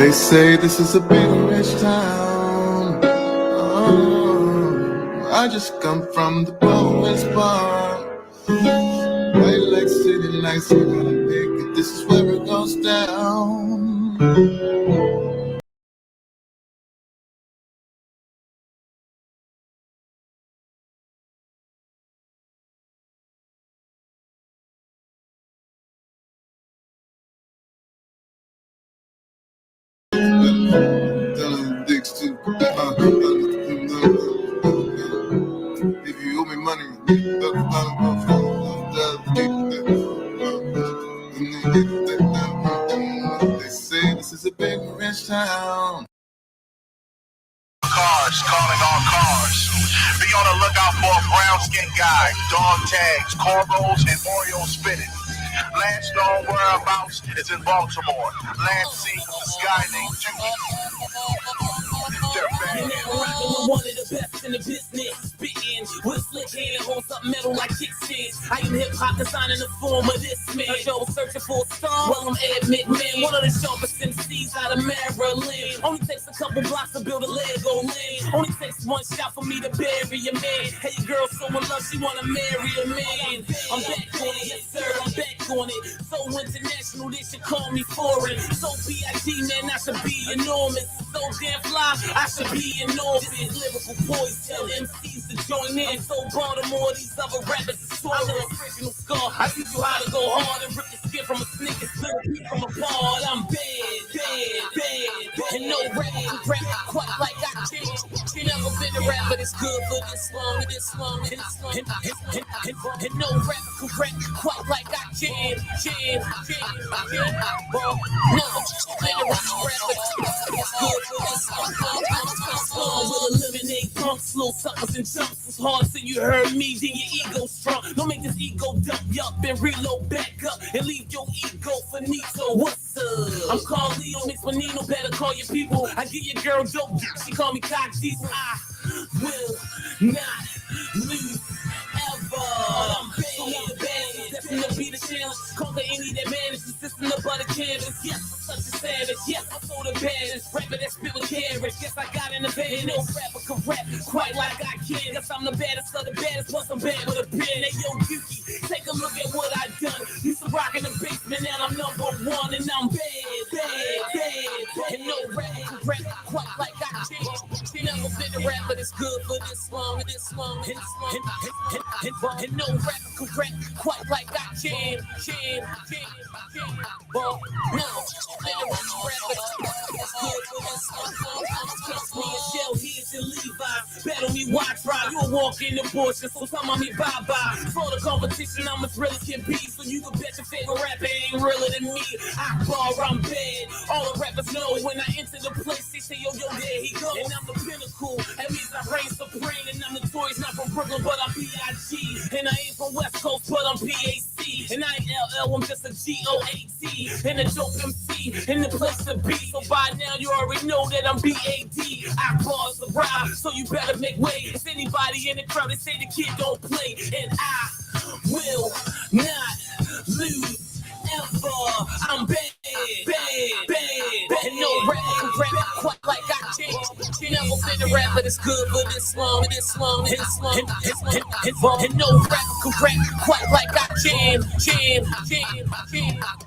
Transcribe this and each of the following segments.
They say this is a big rich town. Oh, I just come from the poorest part. White like city lights, you gotta make it. This is where it goes down. If you owe me money, they say this is a big rich town. Cars, calling all cars. Be on the lookout for a brown skin guy, dog tags, cornrows, and Oreo spitting. Last known whereabouts is in Baltimore. Last seen with this guy named Judy. They're bad. One of the best in the business, spitting with slick hand, hold something metal like kickstands. I am hip hop designing the form of this man. Yo, searching for a star. Well, I'm Ed McMahon, one of the sharpest MCs out of Maryland. Only takes a couple blocks to build a Lego land. Only takes one shot for me to bury a man. Hey, girl, so in love, she wanna marry a man. I'm back on it, yes sir, I'm back on it. So international, they should call me foreign. So B.I.G. man, I should be enormous. So damn fly, I should be in orbit. Lyrical poise, tell MCs to join in. So Baltimore, these other rappers is I'm the original scar. I teach you how to go hard and rip the skin from a snake and split a from a ball. I'm bad, and no rap quite like I can. You never been a rapper that's good for this long, and no rapper can rap quite like I can. Well, never been a rapper that's good for this long. Will eliminate punks, little suckers and jumps. It's hard till you heard me, then your ego strong. Don't make this ego dump you up and reload back up and leave your ego finito. What's up? I'm called Leo Mix Panino, better call your people. I give your girl dope, she call me cock diesel. I will not lose ever. I'm bad, that's gonna be the challenge. Conquer any that manage the system of butter canvas. Yes, I'm such a savage. Yes, I'm so the baddest rapper that spit with carrots. Yes, I got in the bed. No rapper can rap quite like I can. Guess I'm the baddest of the baddest. Plus I'm bad with a pen. Hey yo, Yuki, take a look at what I done. Used to rock in the basement, now I'm #1 and I'm bad. And no rapper can rap quite like I can. You never been a rapper that's good for this long, and no rapper can rap quite like I can. Well, no, been a rapper that's good for this long. Me and Shell, Heads and Levi, battle me, why try? You'll walk in the bush, so tell me bye-bye. For the competition, I'm as real as can be, so you can bet your favorite rapper ain't realer than me. I bar, I'm bad. All the rappers know when I enter the place, they say, yo, there he goes. And I'm the pinnacle, that means I reign supreme. And I'm notorious, not from Brooklyn, but I'm B.I.G. And I ain't from West Coast, but I'm P.A.C. And I ain't L.L., I'm just a G.O.A.T. And a dope MC, in the place to be. So by now, you already know that I'm B.A.D. I bars the rhyme, so you better make way. If anybody in the crowd, they say the kid don't play. And I will not lose ever. I'm bad. And no rapper can rap quite like I can. You never been a rapper that's good for this long, and no rapper can rap quite like I can.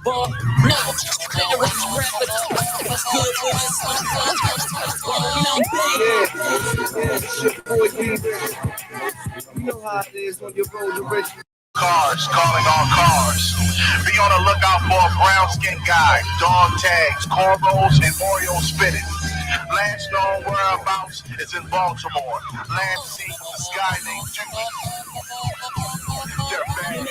But never been a rapper that's good for this long, and I'm bad. You know how it is when you're rolling rich. Cars, calling all cars. Be on the lookout for a brown skin guy, dog tags, cornrows, and Oreo spitting. Last known whereabouts is in Baltimore. Last seen with this guy named Judy. They're bad.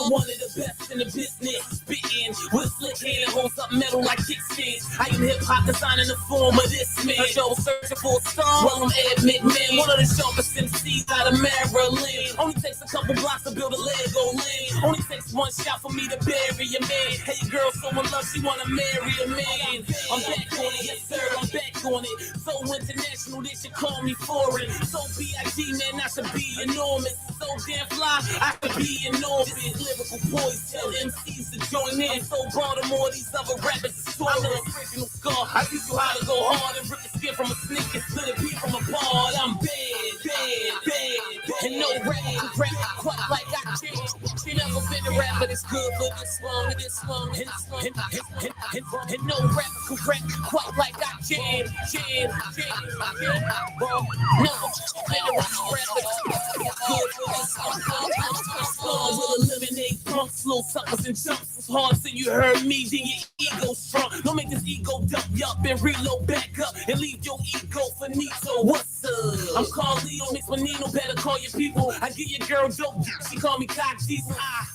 One of the best in the business, spitting with slick hand, hold something metal like kickstands. I am hip hop designing the form of this man. Yo, searching for a star. Well, I'm Ed McMahon, one of the sharpest MCs out of Maryland. Only takes a couple Couple blocks to build a Lego land. Only takes one shot for me to bury a man. Hey, girl, so in love, she wanna marry a man. I'm back on it, yes sir, I'm back on it. So international, they should call me foreign. So B.I.G. man, I should be enormous. So damn fly, I could be enormous. Lyrical boys tell MCs to join in. So Baltimore, these other rappers is I'm the original scar. I teach you how to go hard and rip the skin from a snake and split a beat from a pod. I'm bad, bad, bad, and no rap quite like I changed. She never been a rapper that's good for this long and this long and this long. And no rapper can rap quite like I jam. Bro, never been a rapper that's good for this long. Will eliminate punks, little suckers and jumps. It's hard so you heard me, then your ego strong. Don't make this ego dump you up and reload back up and leave your ego finito. What's up? I'm called Leo, mix with Nino, better call your people. I give your girl dope, she call me cock Jesus. I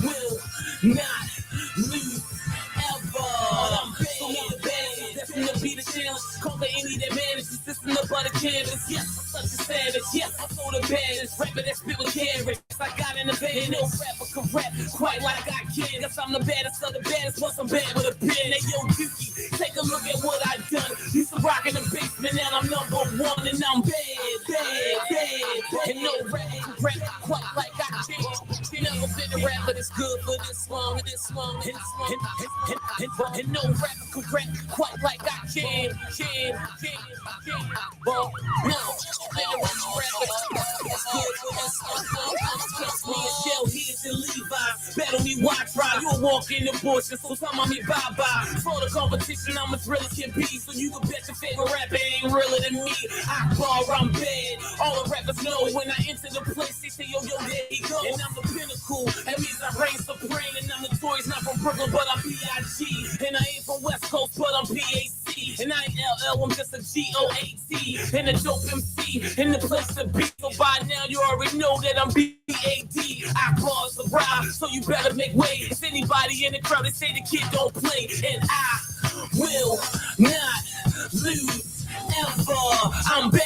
will not lose ever. I'm bad, so never bad. Destined to be the challenge. Conquer any that manage the system up on the canvas. Yes, I'm such a savage. Yes, I'm so the baddest rapper that spit with carrots. I got in the bed, no rapper can rap quite like I can. Guess I'm the baddest of the baddest, plus I'm bad with a pen. Hey yo, Yuki, take a look at what I done. Used to rock in the basement, now I'm number one, and I'm bad, bad, bad. And no rapper can rap quite like I can. She never been a rapper that's good for this long and this long and this long. And no rapper can rap quite like I can. Well, no, been a rapper that's good for this long. Me and Shell Heads and Levi, battle me, watch ride. You'll walk in the bushes, so some of me bye-bye. For the competition, I'm as real as can be. So you can bet your favorite rapper ain't realer than me. I bar, I'm bad. All the rappers know when I enter the place, they say, yo, there he go. And I'm the pinnacle, that means I reign supreme. And I'm notorious, not from Brooklyn, but I'm B.I.G. And I ain't from West Coast, but I'm P.A.C. And I ain't L.L., I'm just a G.O.A.T. And a dope MC, in the place to be. So by now, you already know that I'm B.A.D. I pause the ride, so you better make way. If anybody in the crowd, they say the kid don't play. And I will not lose ever. I'm bad.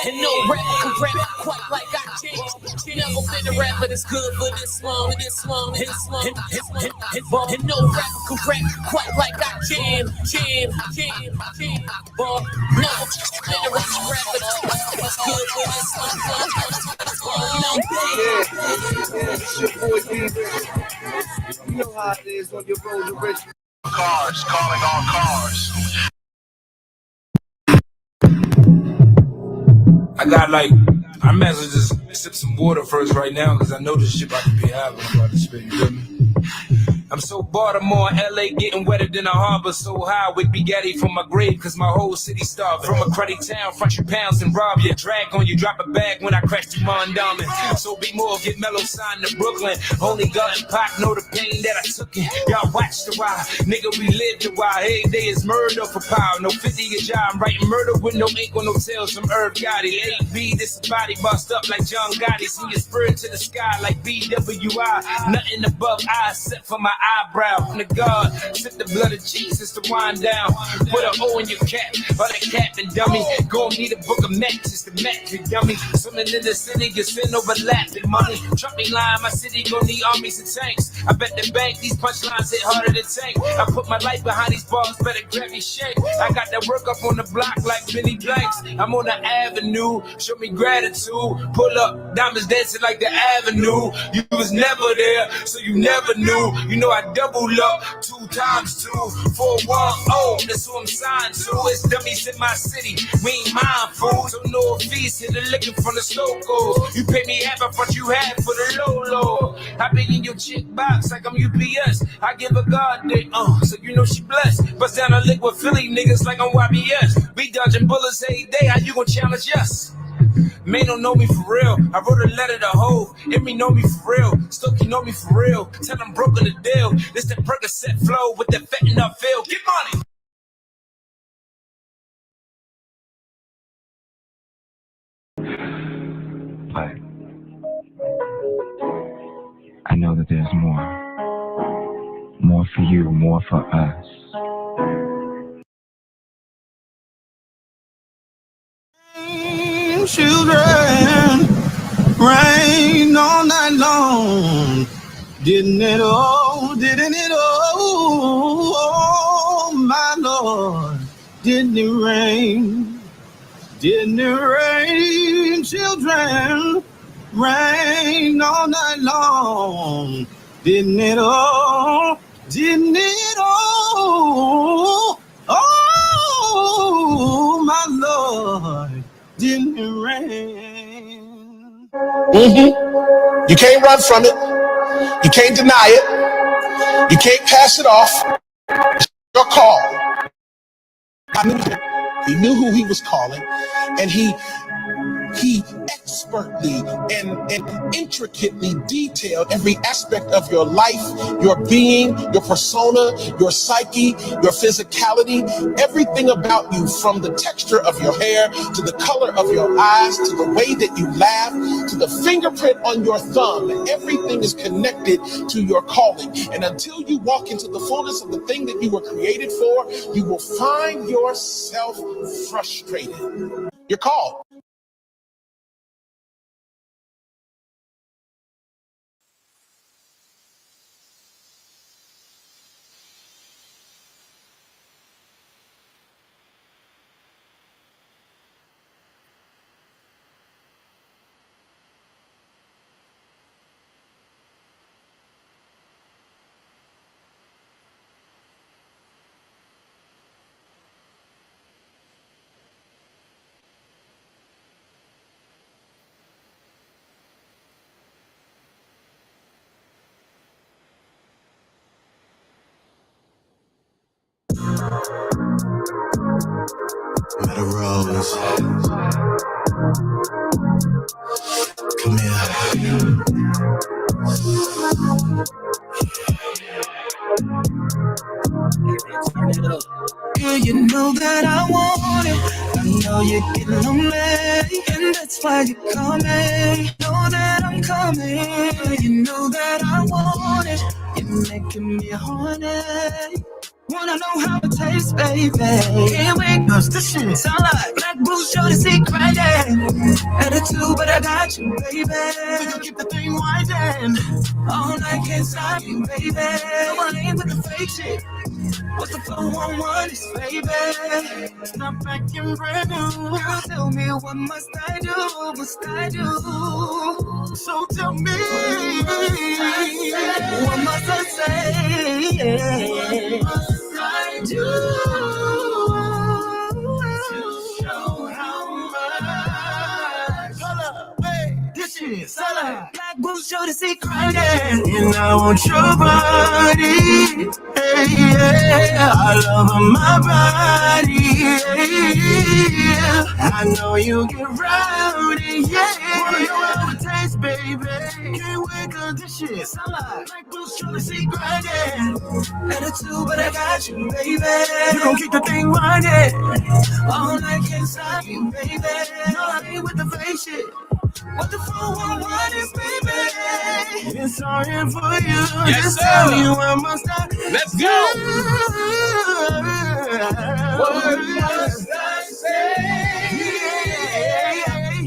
And no rapper can rap quite like I can. She never been a rapper that's good for this long and this long and this long. And no rapper can rap quite like I can. But never been a rapper that's good for this long. And I'm bad. It's your boy D. You know how it is when you're rolling rich. Cars, calling all cars. I got I might as well just sip some water first right now because I know this shit about to be hot when I'm about to spit, you feel me? I'm so Baltimore, LA getting wetter than a harbor, so high with Bugatti from my grave, cause my whole city starving. From a cruddy town, front you pounds and rob you, drag on you, drop a bag when I crash through Mondawmin. So be more, get mellow, sign to Brooklyn. Only God and Pac know the pain that I took in. Y'all watch the while, nigga, we lived a while. Every day is murder for power, no 50 a job. I'm writing murder with no ink on no tails from Irv Gotti. 8B, this body bust up like John Gotti. See your spirit to the sky like BWI. Nothing above I except for my eyebrow. From the God, sip the blood of Jesus to wind down. Put an O in your cap, or that cap and dummy. Go need a book of matches to match your dummy. Swimming in the city, you send overlapping money. Truck me line, my city gon' need armies and tanks. I bet the bank, these punchlines hit harder than tank. I put my life behind these bars, better grab your shake. I got that work up on the block like Benny Blanks. I'm on the avenue, show me gratitude. Pull up, diamonds dancing like the avenue. You was never there, so you never knew. You know I double up 2 times 2, 4, 1, oh, that's who I'm signed to. It's dummies in my city, we ain't mindful. So no fees, hit the licking from the locals. You pay me half of what you had for the low. I been in your chick box like I'm UPS. I give a God day, so you know she blessed. Bust down a lick with Philly niggas like I'm YBS. We dodging bullets every day, how you gon' challenge us? Man don't know me for real. I wrote a letter to Hove. Emmy know me for real. Stokey know me for real. Tell them broken the deal. This that Percocet flow with that fat and up feel. Get money. But I know that there's more. More for you, more for us. Children, Rain all night long. Didn't it all, oh my Lord, didn't it rain? Didn't it rain, children? Rain all night long. Didn't it all, oh my Lord, didn't it rain? You can't run from it. You can't deny it. You can't pass it off. It's your call. He knew who he was calling, and he expertly and intricately detailed every aspect of your life, your being, your persona, your psyche, your physicality, everything about you, from the texture of your hair to the color of your eyes to the way that you laugh to the fingerprint on your thumb. Everything is connected to your calling. And until you walk into the fullness of the thing that you were created for, you will find yourself frustrated. You're called. Meadow Rose, come here. Yeah, you know that I want it. I know you're getting lonely, and that's why you call me. Know that I'm coming. You know that I want it. You're making me horny. Wanna know how it tastes, baby? Here we go, this shit sound like black boots, show the secret, yeah. Attitude, but I got you, baby. We gon' keep the thing winding. All night can't stop you, baby. Come on in with the fake shit. What's the 411 is, baby? Not back in brand new. Girl, tell me what must I do? So tell me, what must I say? What must I do to show how much? Hold up, wait, this shit, solid. Black boots show the secret, yeah. And I want your body. Hey, yeah, I love my body. Yeah. I know you get rowdy, yeah. Wanna know how it tastes, baby? Can't wait 'cause this shit sound like Bruce trying to see grind, yeah. Attitude, but I got you, baby. You gon' keep the thing running. All night can't stop you, baby. No, I ain't with the fake shit. What the 411 is, baby? It's all in for you. Yes, Just sir. tell me what must I do. Let's go. What must I say?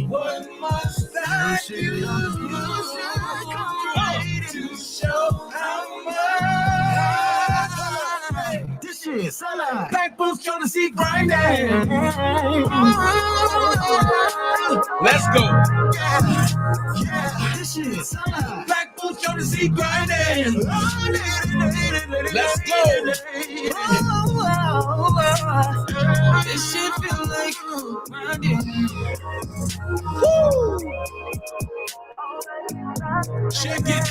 What must I do to show how much? This shit, solid. Black boots trying to see grinding. Let's go. Yeah, this shit, solid. Black boots trying to see grinding. Let's go. This shit feel like grinding. Check it.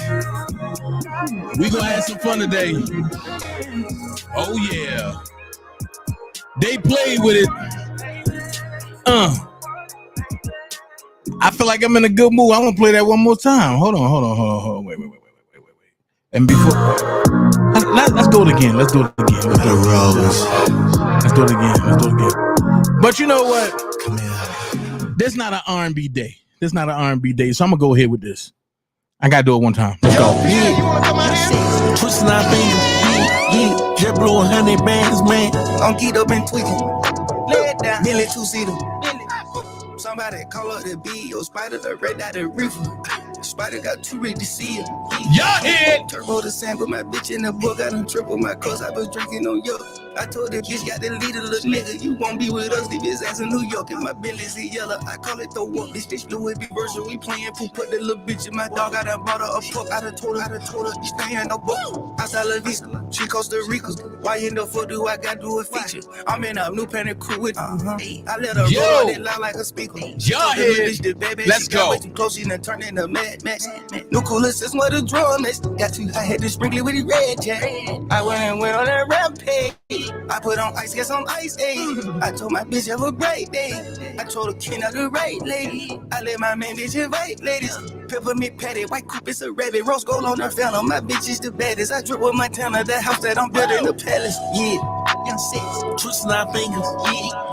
We gonna have some fun today. Oh yeah. They played with it. I feel like I'm in a good mood. I'm gonna play that one more time. Hold on. Wait. And before, let's do it again. Let's do it again. But you know what? Come here. This not an R&B day. So I'm gonna go ahead with this. I gotta do it one time. Let's go. Twisting our fingers, yeah. Jet blue 100 bands, man. I'm geeked up and tweaking. Lay it down. Billy two-seater. Somebody call up the B or Spider, the red dot, the reefer. Spider got too ready to see it. Y'all hear? Turbo the sand, put my bitch in the book. I done triple my cause I was drinking on yo. I told that bitch got the leader, little nigga. You won't be with us, leave his ass in New York. And my Bentley's yellow. I call it the walk. This bitch do it be version. We playing pool, put the little bitch in my dog. I done bought her a pup. I done told her, you stay in no book. Outside La Vista, she Costa Rica. Why in the fuck do I got do a feature? I'm in a new panic crew with I let her roll out that line like a speaker. Y'all hear? Let's go. Too close, she done turned into Mad Max. No cooler since what the drum is. Got too I had to sprinkle it with the red jack. I went on that rampage. I put on ice, guess on ice, ayy. I told my bitch have a great day. I told the king of the right lady. I let my man bitch invite ladies. Peppermint patty, white coupe, it's a rabbit. Rose gold on her phantom. My bitch is the baddest. I drip with my town at that house that I'm building the palace. Yeah, young six. Twisting our fingers.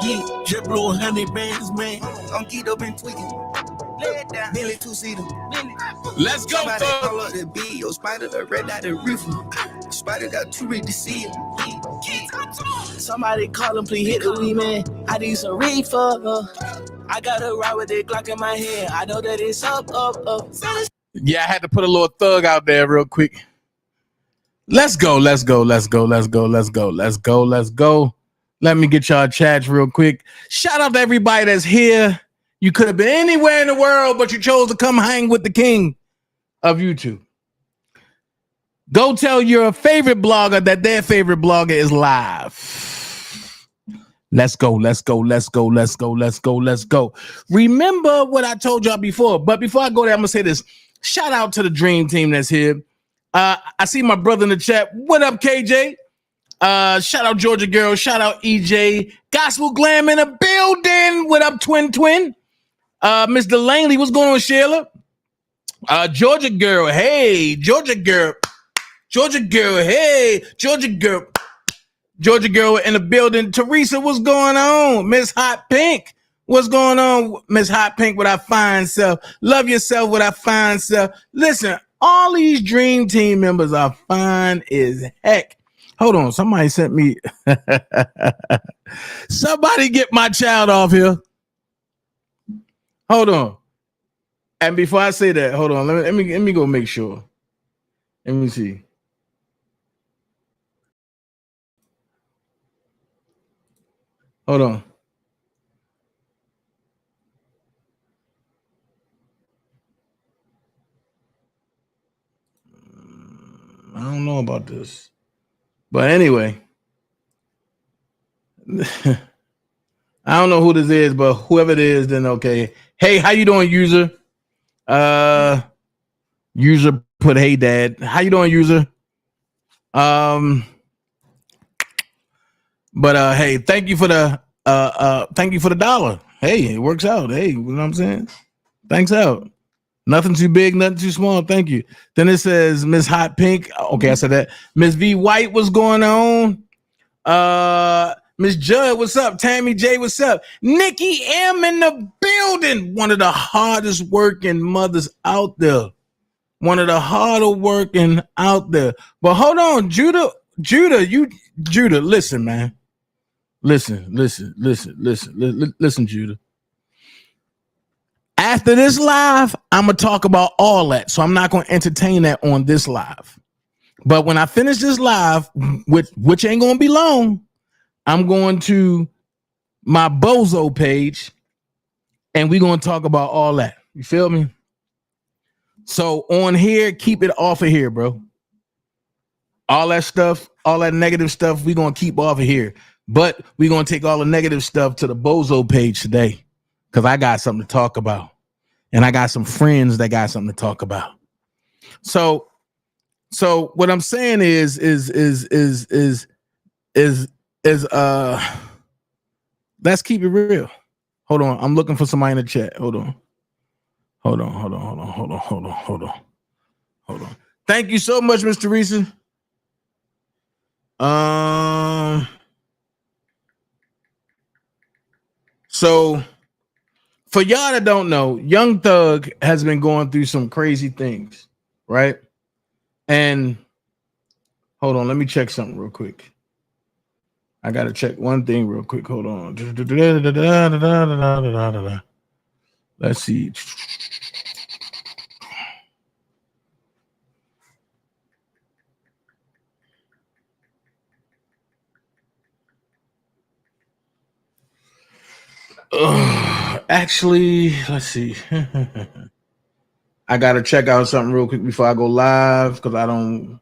Yeah. Jet blue 100 bands, man. I'm geeked up and tweaking. Lay it down. Billy two-seater. Let's go, Somebody folks. call up the B or Spider, the red dot, the reefer. Spider got too ready to see it. Somebody call him, please hit the weed, man. I need some reefer. I got a ride with that Glock in my hand. I know that it's up. Yeah, I had to put a little thug out there real quick. Let's go. Let me get y'all chats real quick. Shout out to everybody that's here. You could have been anywhere in the world, but you chose to come hang with the king of YouTube. Go tell your favorite blogger that their favorite blogger is live. Let's go. Remember what I told y'all before, but before I go there, I'm gonna say this. Shout out to the dream team that's here. I see my brother in the chat. What up, KJ? Shout out Georgia Girl. Shout out EJ. Gospel Glam in the building. What up, Twin? Miss Delaney, what's going on, Sheila? Georgia Girl. Hey, Georgia Girl. Hey, Georgia Girl. Georgia Girl in the building. Teresa, what's going on? Miss Hot Pink. What's going on, Miss Hot Pink with our fine self? Love yourself with our fine self. Listen, all these dream team members are fine as heck. Hold on, somebody sent me. Somebody get my child off here. Hold on. And before I say that, hold on. Let me go make sure. Let me see. Hold on. I don't know about this. But anyway. I don't know who this is, but whoever it is, then okay. Hey, how you doing, user? User put hey dad. How you doing, user? But hey, thank you for the dollar. Hey, it works out. Hey, you know what I'm saying? Thanks out. Nothing too big, nothing too small. Thank you. Then it says Miss Hot Pink. Okay, I said that. Miss V White, what's going on? Miss Judd, what's up? Tammy J, what's up? Nikki M in the building. One of the hardest working mothers out there. One of the harder working out there. But hold on, Judah, listen, man. Listen, Judah. After this live, I'm going to talk about all that. So I'm not going to entertain that on this live. But when I finish this live, which ain't going to be long, I'm going to my Bozo page and we're going to talk about all that. You feel me? So on here, keep it off of here, bro. All that stuff, all that negative stuff, we're going to keep off of here. But we're going to take all the negative stuff to the Bozo page today because I got something to talk about. And I got some friends that got something to talk about. So what I'm saying is let's keep it real. Hold on. I'm looking for somebody in the chat. Hold on. Thank you so much, Miss Teresa. So for y'all that don't know, Young Thug has been going through some crazy things, right? And hold on, let me check something real quick. I gotta check one thing real quick. Hold on. Let's see. Actually, let's see. I gotta check out something real quick before I go live because I don't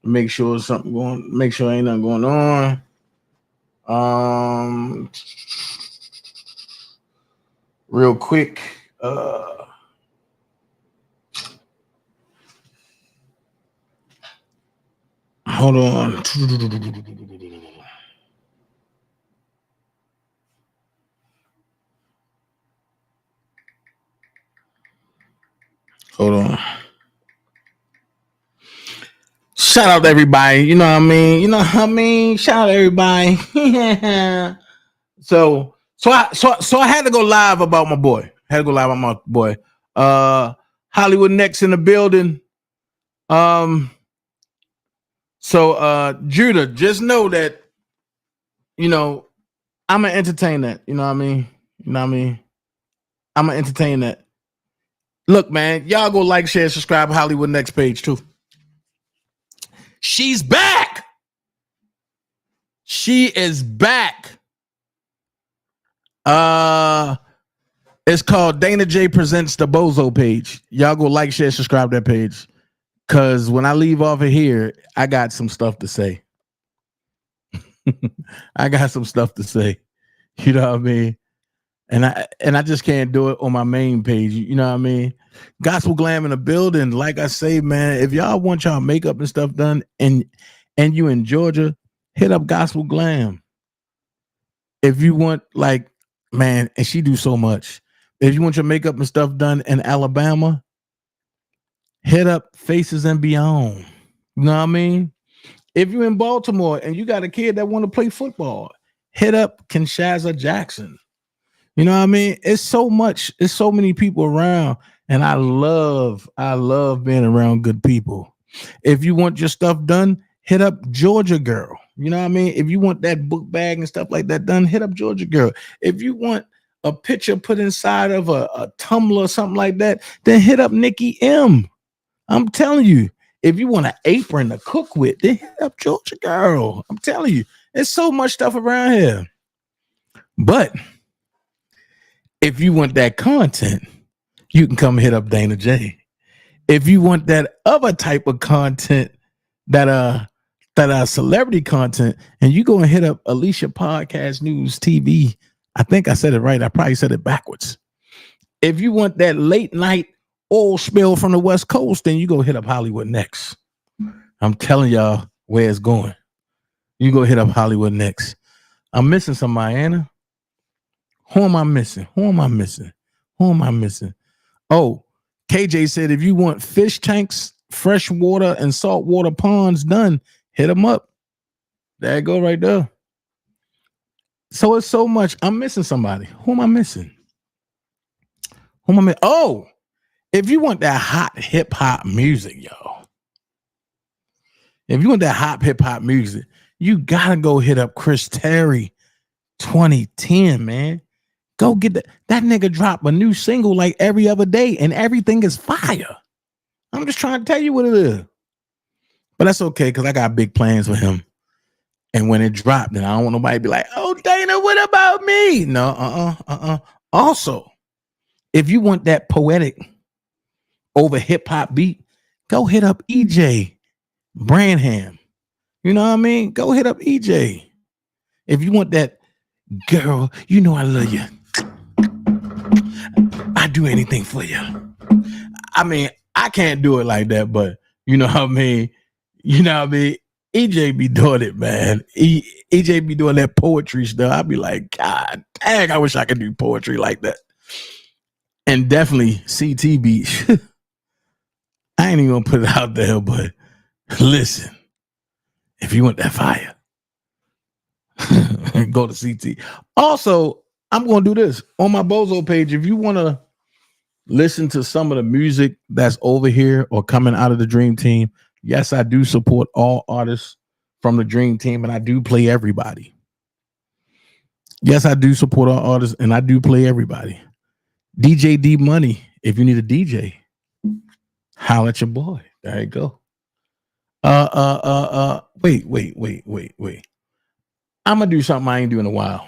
make sure ain't nothing going on. Real quick. Hold on. Hold on. Shout out to everybody. You know what I mean? Shout out to everybody. So I had to go live about my boy. Hollywood Next in the building. So Judah, just know that, I'm gonna entertain that. You know what I mean? I'm gonna entertain that. Look, man, y'all go like, share, subscribe Hollywood Next page too. She's back. She is back. It's called DanaJay Presents the Bozo page. Y'all go like, share, subscribe that page. Cause when I leave off of here, I got some stuff to say. I got some stuff to say. You know what I mean? And I just can't do it on my main page. You know what I mean? Gospel Glam in the building. Like I say, man, if y'all want y'all makeup and stuff done and you in Georgia, hit up Gospel Glam. If you want, like, man, and she do so much. If you want your makeup and stuff done in Alabama, hit up Faces and Beyond. You know what I mean? If you're in Baltimore and you got a kid that want to play football, hit up daintezjackson. You know what I mean? It's so much. It's so many people around, and I love being around good people. If you want your stuff done, hit up Georgia Girl. You know what I mean? If you want that book bag and stuff like that done, hit up Georgia Girl. If you want a picture put inside of a tumbler or something like that, then hit up Nikki M. I'm telling you, if you want an apron to cook with, then hit up Georgia Girl. I'm telling you, there's so much stuff around here. But if you want that content, you can come hit up DanaJay. If you want that other type of content, that celebrity content, and you go and hit up Alicia Podcast News TV. I think I said it right. I probably said it backwards. If you want that late night oil spill from the West Coast, then you go hit up Hollywood Next. I'm telling y'all where it's going. You go hit up Hollywood Next. I'm missing somebody, Anna. Who am I missing? Oh, KJ said if you want fish tanks, fresh water, and saltwater ponds done, hit them up. There you go right there. So it's so much. I'm missing somebody. Who am I missing? Oh, if you want that hot hip hop music, y'all. If you want that hot hip hop music, you gotta go hit up Chris Terry 2010, man. Go get that. That nigga drop a new single like every other day, and everything is fire. I'm just trying to tell you what it is. But that's okay, because I got big plans for him. And when it dropped, then I don't want nobody to be like, oh, Dana, what about me? No, Also, if you want that poetic over hip-hop beat, go hit up EJ Branham. You know what I mean? Go hit up EJ. If you want that, girl, you know I love you. I do anything for you. I mean, I can't do it like that, but you know what I mean? EJ be doing it, man. EJ be doing that poetry stuff. I'd be like, God dang, I wish I could do poetry like that. And definitely CT Beach. I ain't even gonna put it out there, but listen, if you want that fire, go to CT. Also, I'm gonna do this on my Bozo page. If you want to listen to some of the music that's over here or coming out of the Dream Team, yes, I do support all artists from the Dream Team, and I do play everybody. Yes, I do support all artists, and I do play everybody. DJ D Money. If you need a DJ, holla at your boy. There you go. Wait. I'm gonna do something I ain't doing in a while.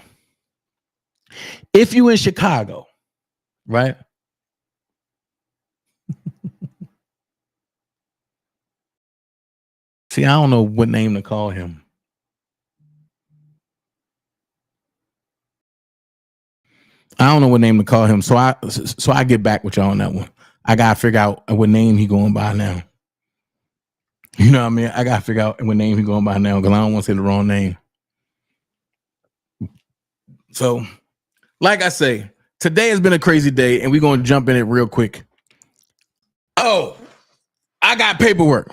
If you in Chicago, right? See, I don't know what name to call him. I don't know what name to call him. So I get back with y'all on that one. I gotta figure out what name he going by now. You know what I mean? I gotta figure out what name he going by now because I don't want to say the wrong name. So, like I say, today has been a crazy day, and we're gonna jump in it real quick. Oh, I got paperwork.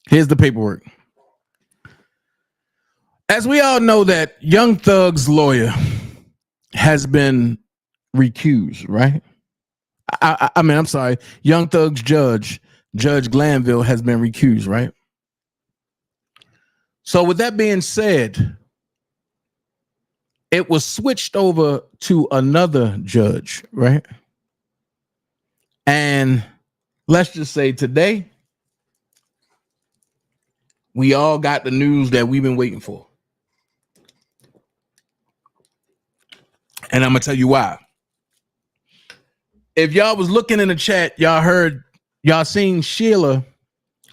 Here's the paperwork. As we all know, that Young Thug's lawyer has been recused, right? I'm sorry. Young Thug's Judge Glanville, has been recused, right? So with that being said, it was switched over to another judge, right? And let's just say today, we all got the news that we've been waiting for. And I'm going to tell you why. If y'all was looking in the chat, y'all seen Sheila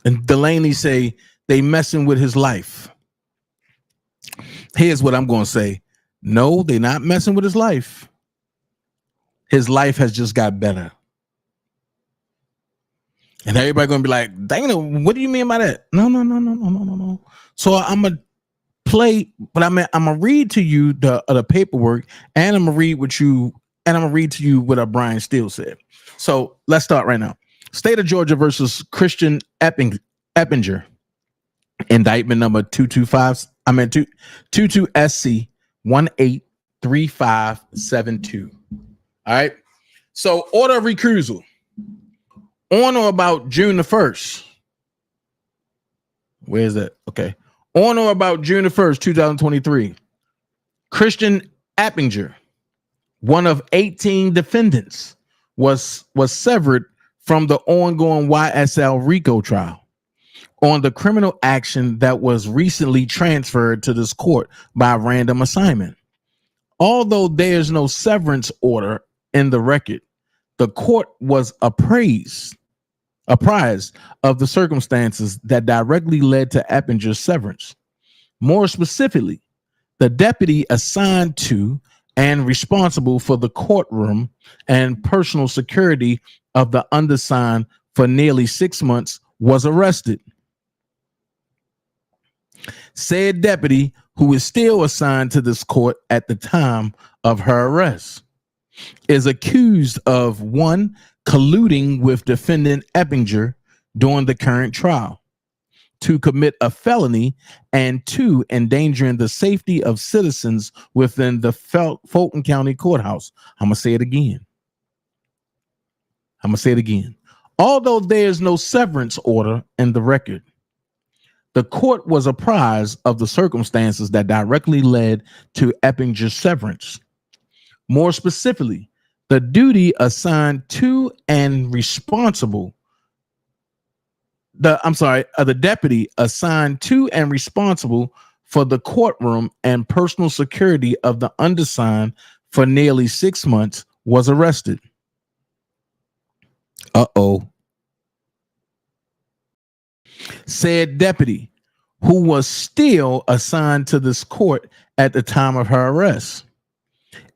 and Delaney say they messing with his life. Here's what I'm going to say. No, they're not messing with his life. His life has just got better. And everybody going to be like, Dana, what do you mean by that? No. So I'm going to play, but I'm going to read to you the paperwork, and I'm going to read with you. And I'm going to read to you what Brian Steele said. So let's start right now. State of Georgia versus Christian Eppinger. Indictment number 22SC 183572. All right. So order of recusal. On or about June the 1st. Where is that? Okay. On or about June the 1st, 2023. Christian Eppinger, one of 18 defendants, was severed from the ongoing YSL RICO trial on the criminal action that was recently transferred to this court by random assignment. Although there's no severance order in the record, the court was apprised of the circumstances that directly led to Eppinger's severance. More specifically, the deputy assigned to and responsible for the courtroom and personal security of the undersigned for nearly 6 months was arrested. Said deputy, who is still assigned to this court at the time of her arrest, is accused of 1, colluding with defendant Eppinger during the current trial, 2, commit a felony, and 2, endangering the safety of citizens within the Fulton County Courthouse. I'm going to say it again. Although there's no severance order in the record, the court was apprised of the circumstances that directly led to Eppinger's severance. More specifically, the duty assigned to and responsible the deputy assigned to and responsible for the courtroom and personal security of the undersigned for nearly 6 months was arrested. Said deputy, who was still assigned to this court at the time of her arrest,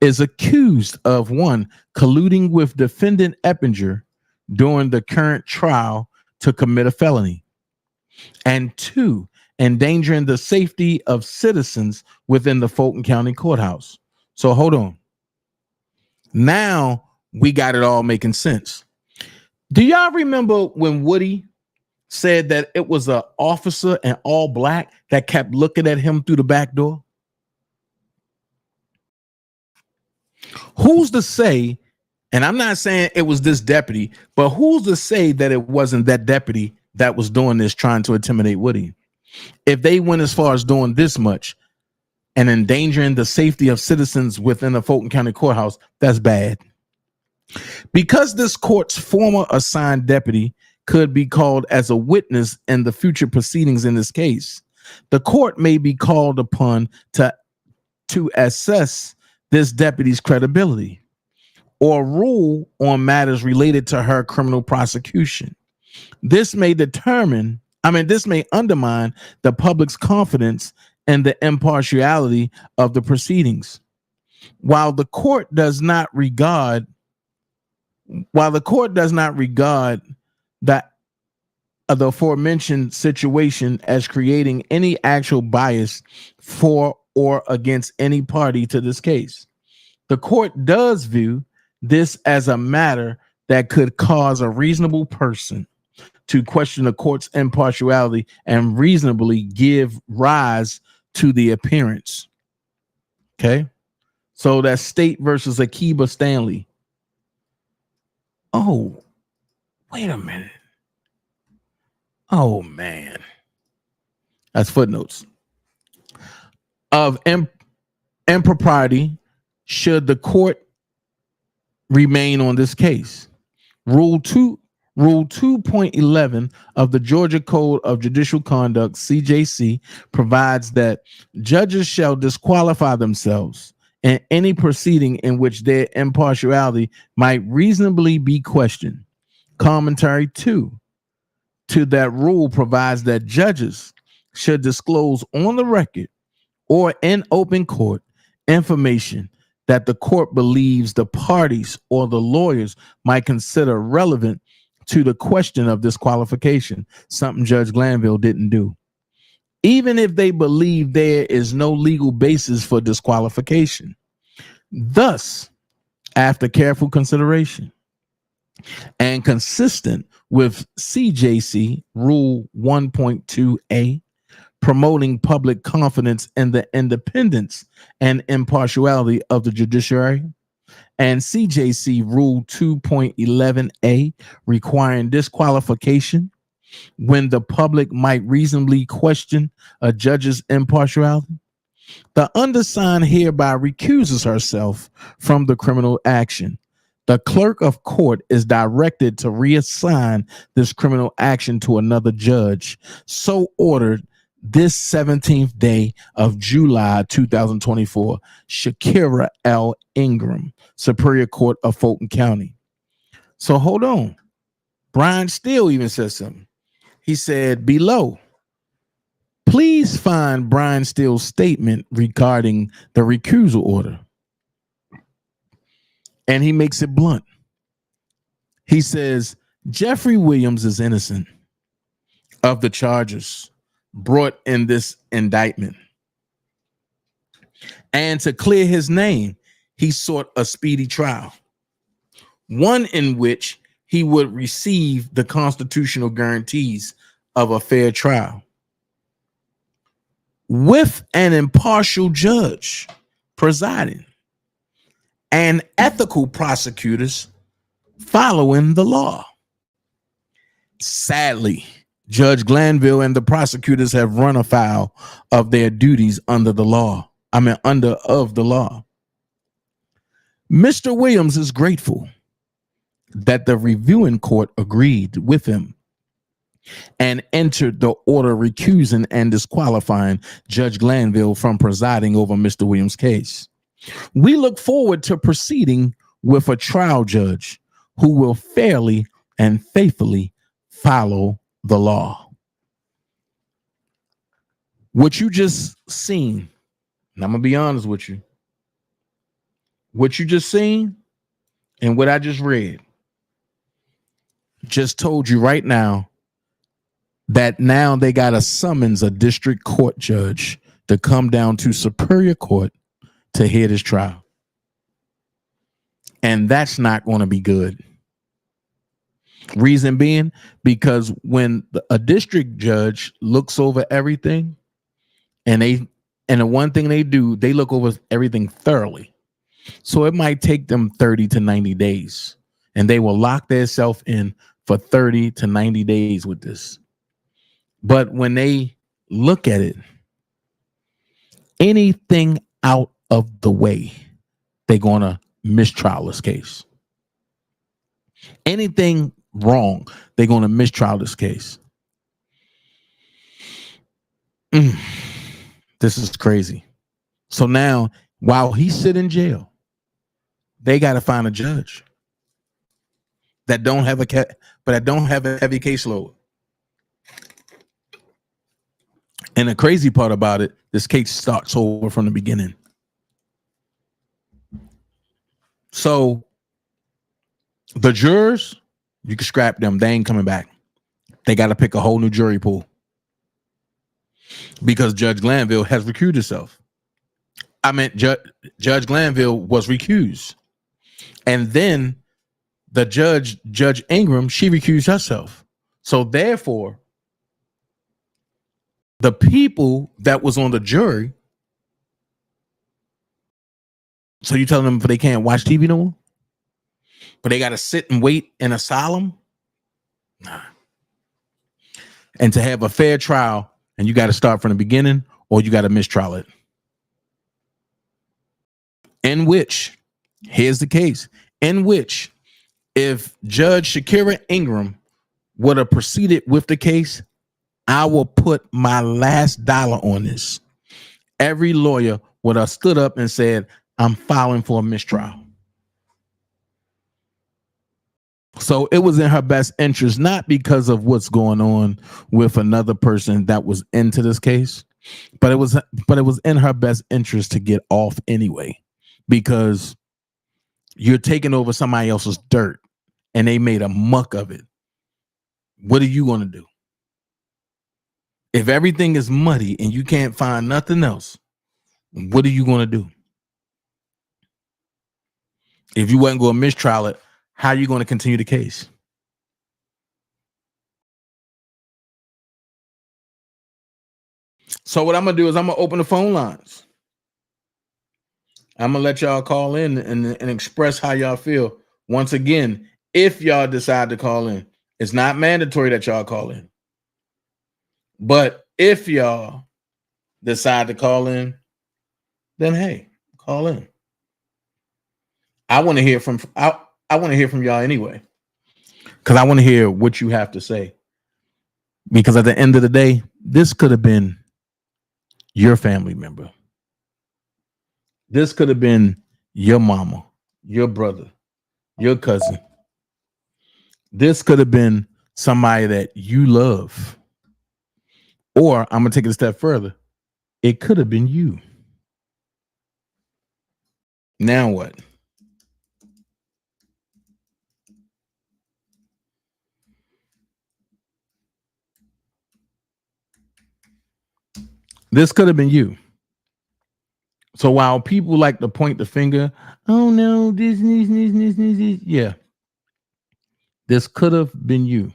is accused of 1, colluding with defendant Eppinger during the current trial to commit a felony, and 2, endangering the safety of citizens within the Fulton County Courthouse. So hold on. Now we got it all making sense. Do y'all remember when Woody said that it was an officer in all black that kept looking at him through the back door? Who's to say, and I'm not saying it was this deputy, but who's to say that it wasn't that deputy that was doing this, trying to intimidate Woody? If they went as far as doing this much and endangering the safety of citizens within the Fulton County Courthouse, that's bad. Because this court's former assigned deputy could be called as a witness in the future proceedings in this case, the court may be called upon to assess this deputy's credibility or rule on matters related to her criminal prosecution. This may undermine the public's confidence in the impartiality of the proceedings. While the court does not regard that the aforementioned situation as creating any actual bias for or against any party to this case, the court does view this as a matter that could cause a reasonable person to question the court's impartiality and reasonably give rise to the appearance. Okay, so that's State versus Akiba Stanley. Oh, wait a minute. Oh, man. That's footnotes. Of impropriety should the court remain on this case. Rule 2.11 of the Georgia Code of Judicial Conduct, CJC, provides that judges shall disqualify themselves in any proceeding in which their impartiality might reasonably be questioned. Commentary 2 to that rule provides that judges should disclose on the record or in open court information that the court believes the parties or the lawyers might consider relevant to the question of disqualification, something Judge Glanville didn't do. Even if they believe there is no legal basis for disqualification. Thus, after careful consideration and consistent with CJC Rule 1.2a, promoting public confidence in the independence and impartiality of the judiciary, and CJC Rule 2.11a, requiring disqualification when the public might reasonably question a judge's impartiality, the undersigned hereby recuses herself from the criminal action. The clerk of court is directed to reassign this criminal action to another judge, so ordered this 17th day of July 2024, Shakira L. Ingram, Superior Court of Fulton County. So hold on. Brian Steele even said something. He said, below, please find Brian Steele's statement regarding the recusal order. And he makes it blunt. He says, Jeffrey Williams is innocent of the charges brought in this indictment. And to clear his name, he sought a speedy trial, one in which he would receive the constitutional guarantees of a fair trial with an impartial judge presiding and ethical prosecutors following the law. Sadly, Judge Glanville and the prosecutors have run afoul of their duties under the law. Of the law. Mr. Williams is grateful that the reviewing court agreed with him and entered the order recusing and disqualifying Judge Glanville from presiding over Mr. Williams' case. We look forward to proceeding with a trial judge who will fairly and faithfully follow the law. What you just seen, and I'm going to be honest with you, what you just seen and what I just read just told you right now that now they got to summons a district court judge to come down to Superior Court to hear this trial. And that's not going to be good. Reason being, because when a district judge looks over everything, and the one thing they do, they look over everything thoroughly. So it might take them 30 to 90 days, and they will lock themselves in for 30 to 90 days with this. But when they look at it, anything out of the way, they're going to mistrial this case. Anything wrong, they're going to mistrial this case. This is crazy. So now, while he's sitting in jail, they got to find a judge that don't have a heavy caseload. And the crazy part about it, this case starts over from the beginning. So the jurors, you can scrap them. They ain't coming back. They got to pick a whole new jury pool because Judge Glanville has recused herself. I meant Judge Glanville was recused. And then the Judge Ingram, she recused herself. So therefore, the people that was on the jury, so you telling them they can't watch TV no more? But they got to sit and wait in asylum? Nah. And to have a fair trial, and you got to start from the beginning, or you got to mistrial it. In which, here's the case, in which if Judge Shakira Ingram would have proceeded with the case, I will put my last dollar on this. Every lawyer would have stood up and said, I'm filing for a mistrial. So it was in her best interest, not because of what's going on with another person that was into this case, but it was in her best interest to get off anyway, because you're taking over somebody else's dirt and they made a muck of it. What are you going to do? If everything is muddy and you can't find nothing else, what are you going to do? If you wasn't going to mistrial it, how are you going to continue the case? So what I'm going to do is I'm going to open the phone lines. I'm going to let y'all call in and express how y'all feel. Once again, if y'all decide to call in, it's not mandatory that y'all call in. But if y'all decide to call in, then hey, call in. I want to hear from y'all anyway, because I want to hear what you have to say. Because at the end of the day, this could have been your family member. This could have been your mama, your brother, your cousin. This could have been somebody that you love. Or I'm going to take it a step further. It could have been you. Now what? This could have been you. So while people like to point the finger, oh no, this, yeah. This could have been you.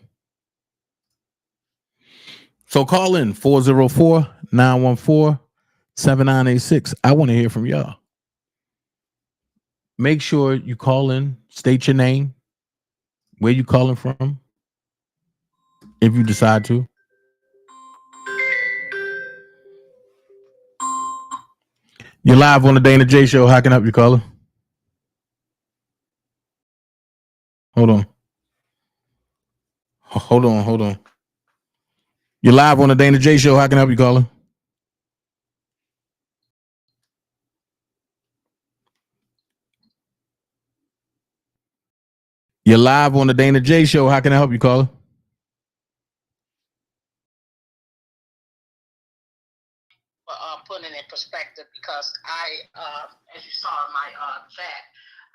So call in 404-914-7986. I want to hear from y'all. Make sure you call in, state your name, where you calling from, if you decide to. You're live on the DanaJay Show. How can I help you, caller? Hold on. You're live on the DanaJay Show. How can I help you, caller? You're live on the DanaJay Show. How can I help you, caller? Putting it in perspective, because I, as you saw in my chat,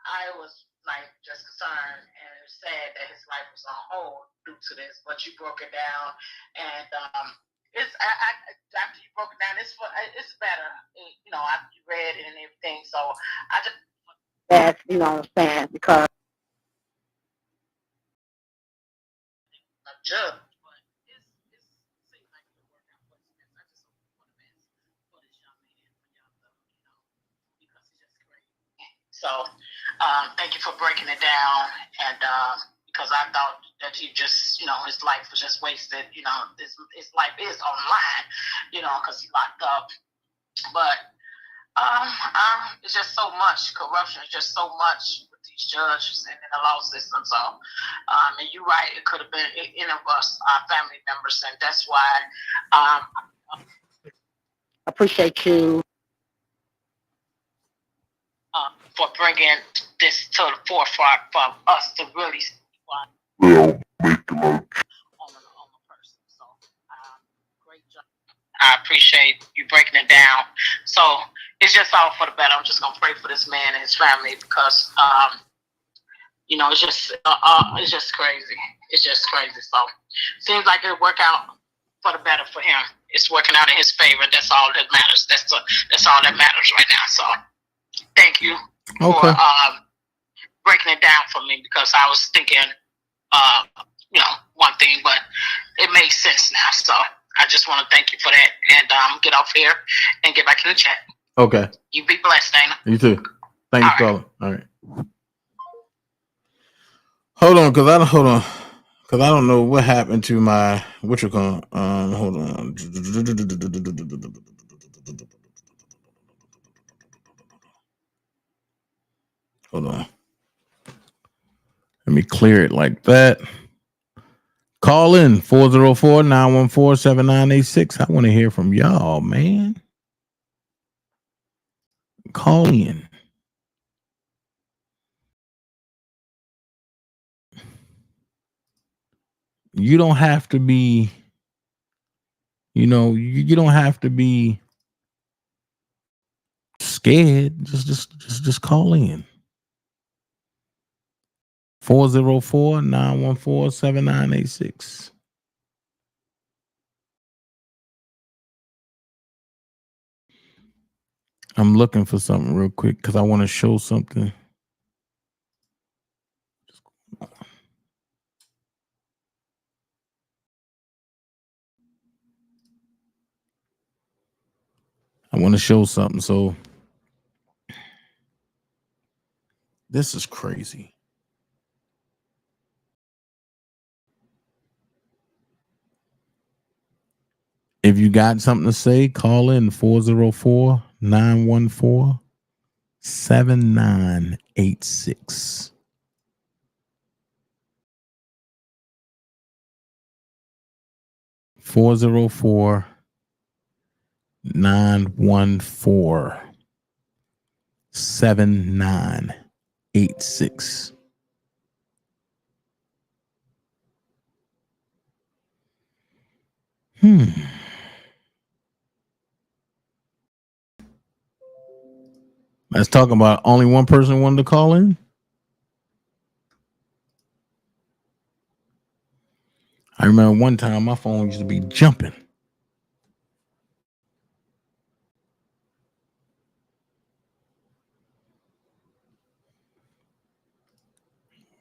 I was like just concerned and sad that his life was on hold due to this. But you broke it down, and it's after you broke it down, it's better, after you read it and everything. So I just that what I'm saying, because a judge. So thank you for breaking it down, and because I thought that he just, his life was just wasted. His life is on the line, because he locked up. But it's just so much corruption. It's just so much with these these judges and in the law system. So, and you're right, it could have been any of us, our family members, and that's why I appreciate you for bringing this to the forefront for us to really see why Make the merch. on a person. So, great job. I appreciate you breaking it down. So it's just all for the better. I'm just gonna pray for this man and his family because you know, it's just crazy. It's just crazy. So seems like it'll work out for the better for him. It's working out in his favor. That's all that matters. That's all that matters right now. So thank you for breaking it down for me because I was thinking you know, one thing, but it makes sense now. So I just want to thank you for that and get off here and get back in the chat. Okay. You be blessed, Dana. You too. Thank you, caller. All right. Hold on, because I don't know what happened to my hold on. Hold on. Let me clear it like that. Call in 404-914-7986. I want to hear from y'all, man. Call in. You don't have to be, you know, you don't have to be scared. Just call in. 404-914-7986. I'm looking for something real quick because I want to show something. I want to show something. So this is crazy. If you got something to say, call in 404-914-7986. Four zero 914-7986. Let's talk about only one person wanted to call in. I remember one time my phone used to be jumping.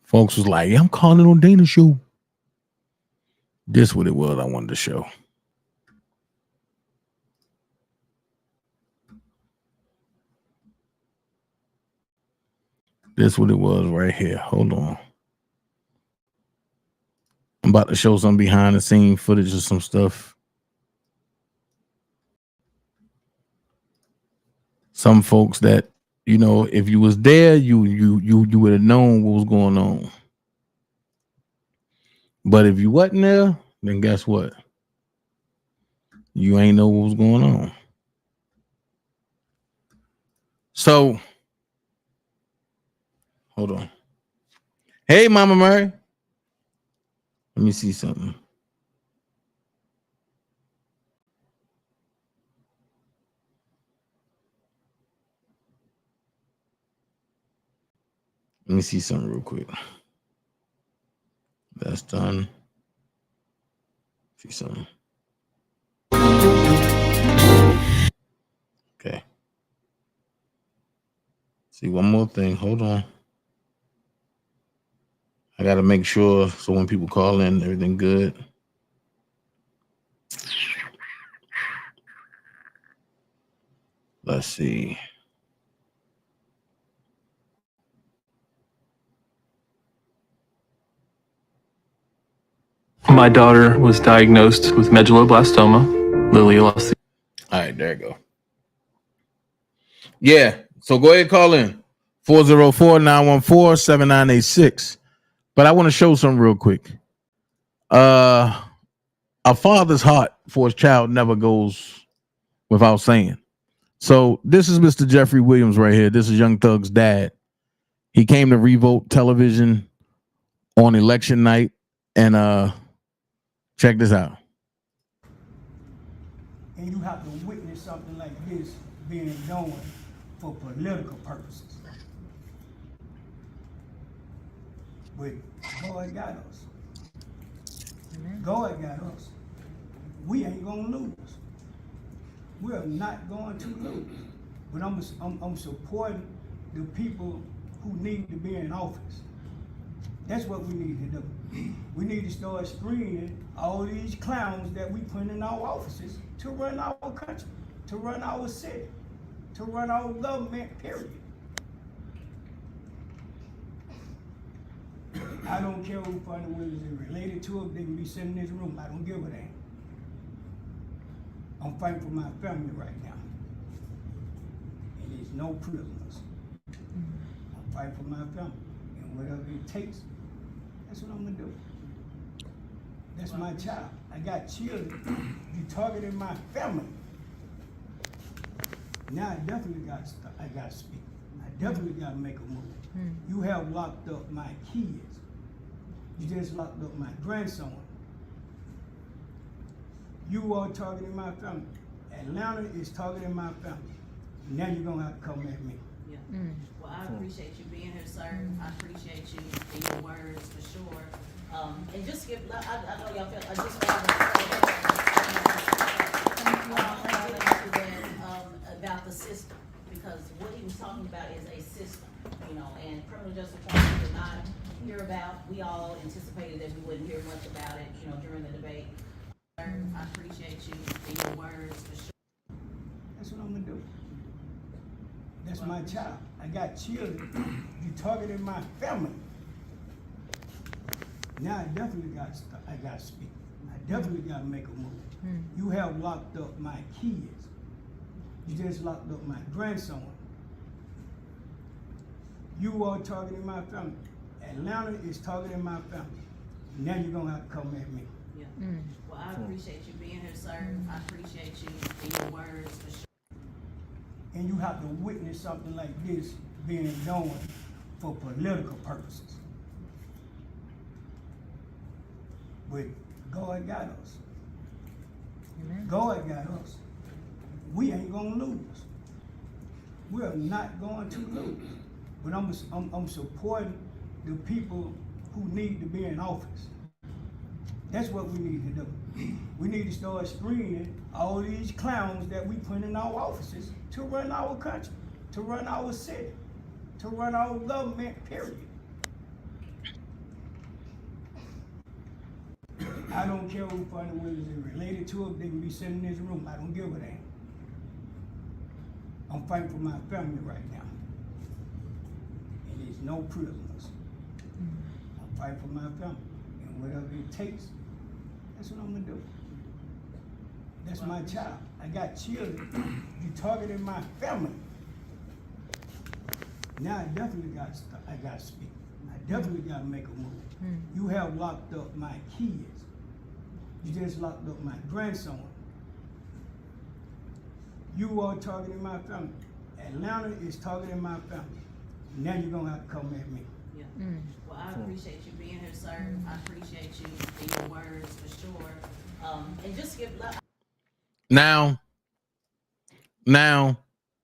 Folks was like, yeah, I'm calling on Dana show. This what it was I wanted to show. This what it was right here. Hold on. I'm about to show some behind the scene footage of some stuff. Some folks that, you know, if you was there, you would have known what was going on. But if you wasn't there, then guess what? You ain't know what was going on. So, hold on. Hey, Mama Mary. Let me see something. Let me see something real quick. That's done. See something. Okay. See one more thing. Hold on. I got to make sure so when people call in, everything good. Let's see. My daughter was diagnosed with medulloblastoma. Lily lost the... All right, there you go. Yeah, so go ahead and call in. 404-914-7986. But I want to show something real quick. A father's heart for his child never goes without saying. So this is Mr. Jeffrey Williams right here. This is Young Thug's dad. He came to Revolt Television on election night, and check this out. And you have to witness something like this being done for political purposes. But God got us. God got us. We ain't gonna lose. We're not going to lose. But I'm supporting the people who need to be in office. That's what we need to do. We need to start screening all these clowns that we put in our offices to run our country, to run our city, to run our government, period. I don't care who funny was related to it, they can be sitting in this room. I don't give a damn. I'm fighting for my family right now. And there's no prisoners. I'm fighting for my family. And whatever it takes, that's what I'm gonna do. That's my child. I got children. You targeting my family. Now I definitely got to speak. I definitely got to make a move. You have locked up my kids. You just locked up my grandson. You are targeting my family. Atlanta is targeting my family. Now you're gonna have to come at me. Yeah. Well, I appreciate you being here, sir. I appreciate you and your words for sure. And just give, I know y'all feel, I just want to say about the system, because what he was talking about is a system, you know, and criminal justice reform we did not hear about. We all anticipated that we wouldn't hear much about it, you know, during the debate. I appreciate you and your words for sure. That's what I'm gonna do. That's my child. I got children. You targeting my family. Now I definitely got to speak. I definitely got to make a move. You have locked up my kids. You just locked up my grandson. You are targeting my family. Atlanta is targeting my family. Now you're gonna have to come at me. Yeah. Well, I appreciate you being here, sir. I appreciate you and your words for sure. And you have to witness something like this being done for political purposes. But God got us. God got us. We ain't gonna lose. We're not going to lose. But I'm supporting the people who need to be in office. That's what we need to do. We need to start screening all these clowns that we put in our offices to run our country, to run our city, to run our government, period. I don't care who funny was related to it, they can be sitting in this room. I don't give a damn. I'm fighting for my family right now. And there's no prisoners. I'm fighting for my family. And whatever it takes, that's what I'm gonna do. That's my child. I got children. You targeting my family. Now I definitely got to speak. I definitely got to make a move. You have locked up my kids. You just locked up my grandson. You are targeting my family. Atlanta is targeting my family. Now you're gonna have to come at me. Yeah. Well, I appreciate you being here, sir. I appreciate you and your words for sure. And just give. Now,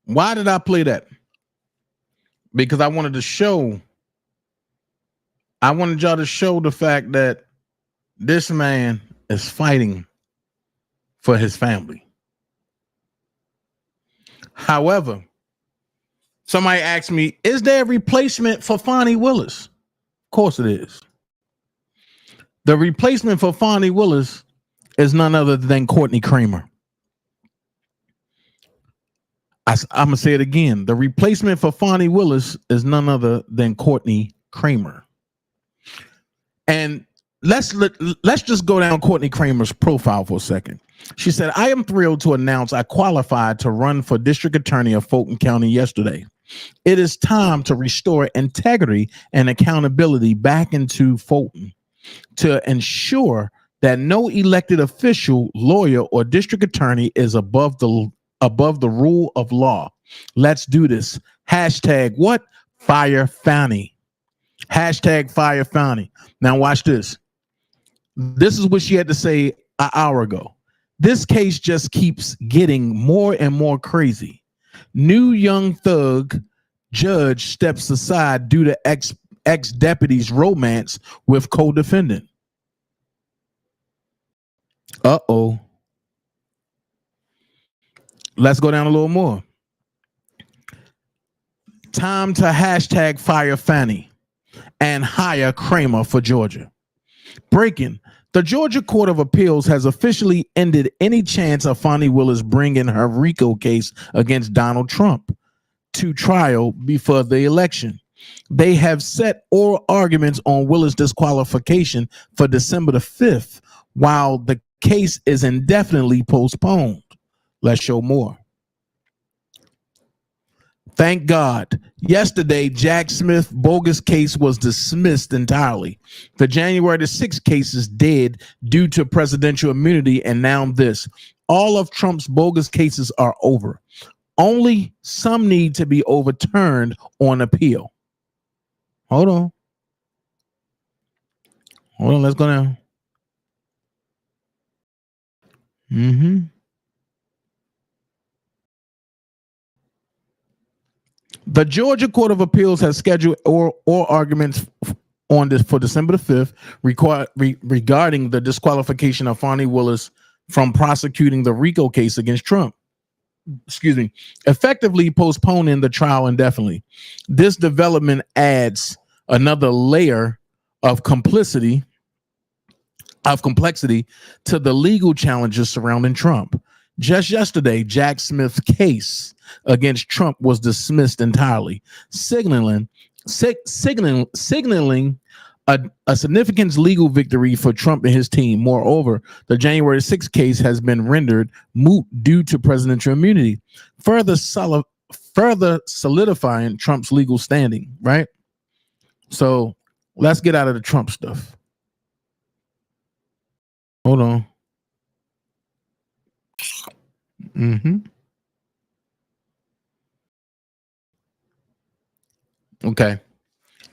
why did I play that? Because I wanted y'all to show the fact that this man is fighting for his family. However, somebody asked me, is there a replacement for Fonnie Willis? Of course it is. The replacement for Fonnie Willis is none other than Courtney Kramer. I'm going to say it again. The replacement for Fonnie Willis is none other than Courtney Kramer. And let's just go down Courtney Kramer's profile for a second. She said, I am thrilled to announce I qualified to run for district attorney of Fulton County yesterday. It is time to restore integrity and accountability back into Fulton to ensure that no elected official, lawyer, or district attorney is above the rule of law. Let's do this. Hashtag what? Fire Fanny. Hashtag Fire Fanny. Now watch this. This is what she had to say an hour ago. This case just keeps getting more and more crazy. New young thug judge steps aside due to ex-deputy's romance with co-defendant. Uh-oh. Let's go down a little more. Time to hashtag Fire Fanny and hire Kramer for Georgia. Breaking. The Georgia Court of Appeals has officially ended any chance of Fani Willis bringing her RICO case against Donald Trump to trial before the election. They have set oral arguments on Willis' disqualification for December the 5th, while the case is indefinitely postponed. Let's show more. Thank God. Yesterday, Jack Smith's bogus case was dismissed entirely. The January the 6th case is dead due to presidential immunity, and now this. All of Trump's bogus cases are over. Only some need to be overturned on appeal. Hold on. Let's go down. The Georgia Court of Appeals has scheduled oral arguments on this for December the 5th regarding the disqualification of Fani Willis from prosecuting the RICO case against Trump. Effectively postponing the trial indefinitely. This development adds another layer of complexity to the legal challenges surrounding Trump. Just yesterday, Jack Smith's case against Trump was dismissed entirely, signaling a significant legal victory for Trump and his team. Moreover, the January 6th case has been rendered moot due to presidential immunity, further solidifying Trump's legal standing, right? So let's get out of the Trump stuff. Hold on. Okay.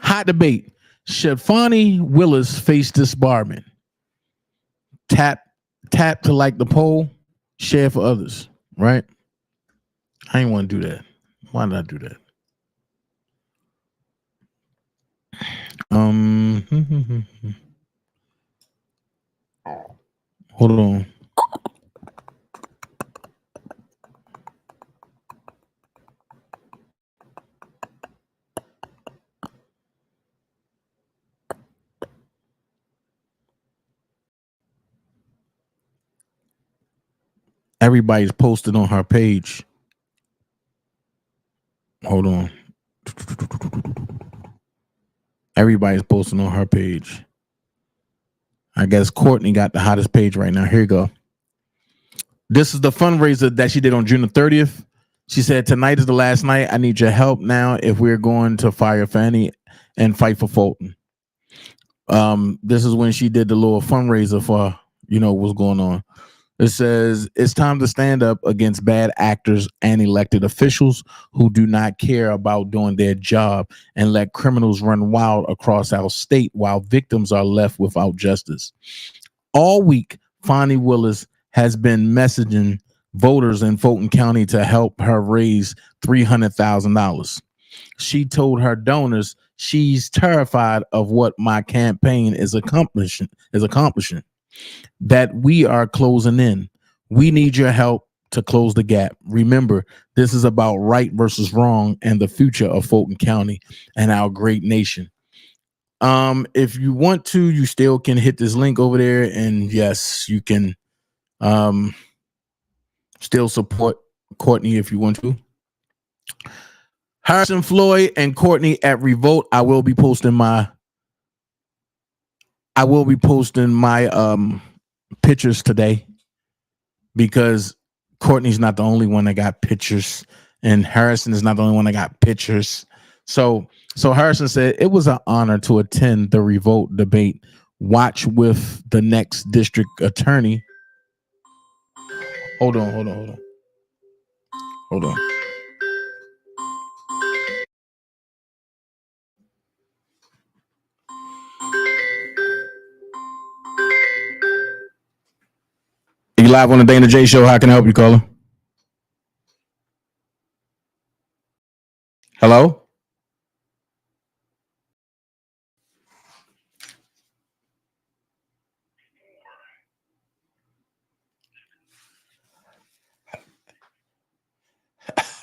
Hot debate. Should Fani Willis face disbarment? Tap to like the poll, share for others, right? I ain't want to do that. Why did I do that? Hold on. Everybody's posted on her page. Hold on. Everybody's posting on her page. I guess Courtney got the hottest page right now. Here you go. This is the fundraiser that she did on June the 30th. She said, tonight is the last night. I need your help now if we're going to fire Fanny and fight for Fulton. This is when she did the little fundraiser for, what's going on. It says, it's time to stand up against bad actors and elected officials who do not care about doing their job and let criminals run wild across our state while victims are left without justice. All week, Fani Willis has been messaging voters in Fulton County to help her raise $300,000. She told her donors she's terrified of what my campaign is accomplishing. That we are closing in. We need your help to close the gap. Remember, this is about right versus wrong and the future of Fulton County and our great nation. If you want to, you still can hit this link over there, and yes, you can still support Courtney if you want to. Harrison Floyd and Courtney at Revolt. I will be posting my pictures today because Courtney's not the only one that got pictures and Harrison is not the only one that got pictures. So Harrison said it was an honor to attend the revolt debate. Watch with the next district attorney. Hold on. You live on the Dana J Show. How can I help you, caller? Hello?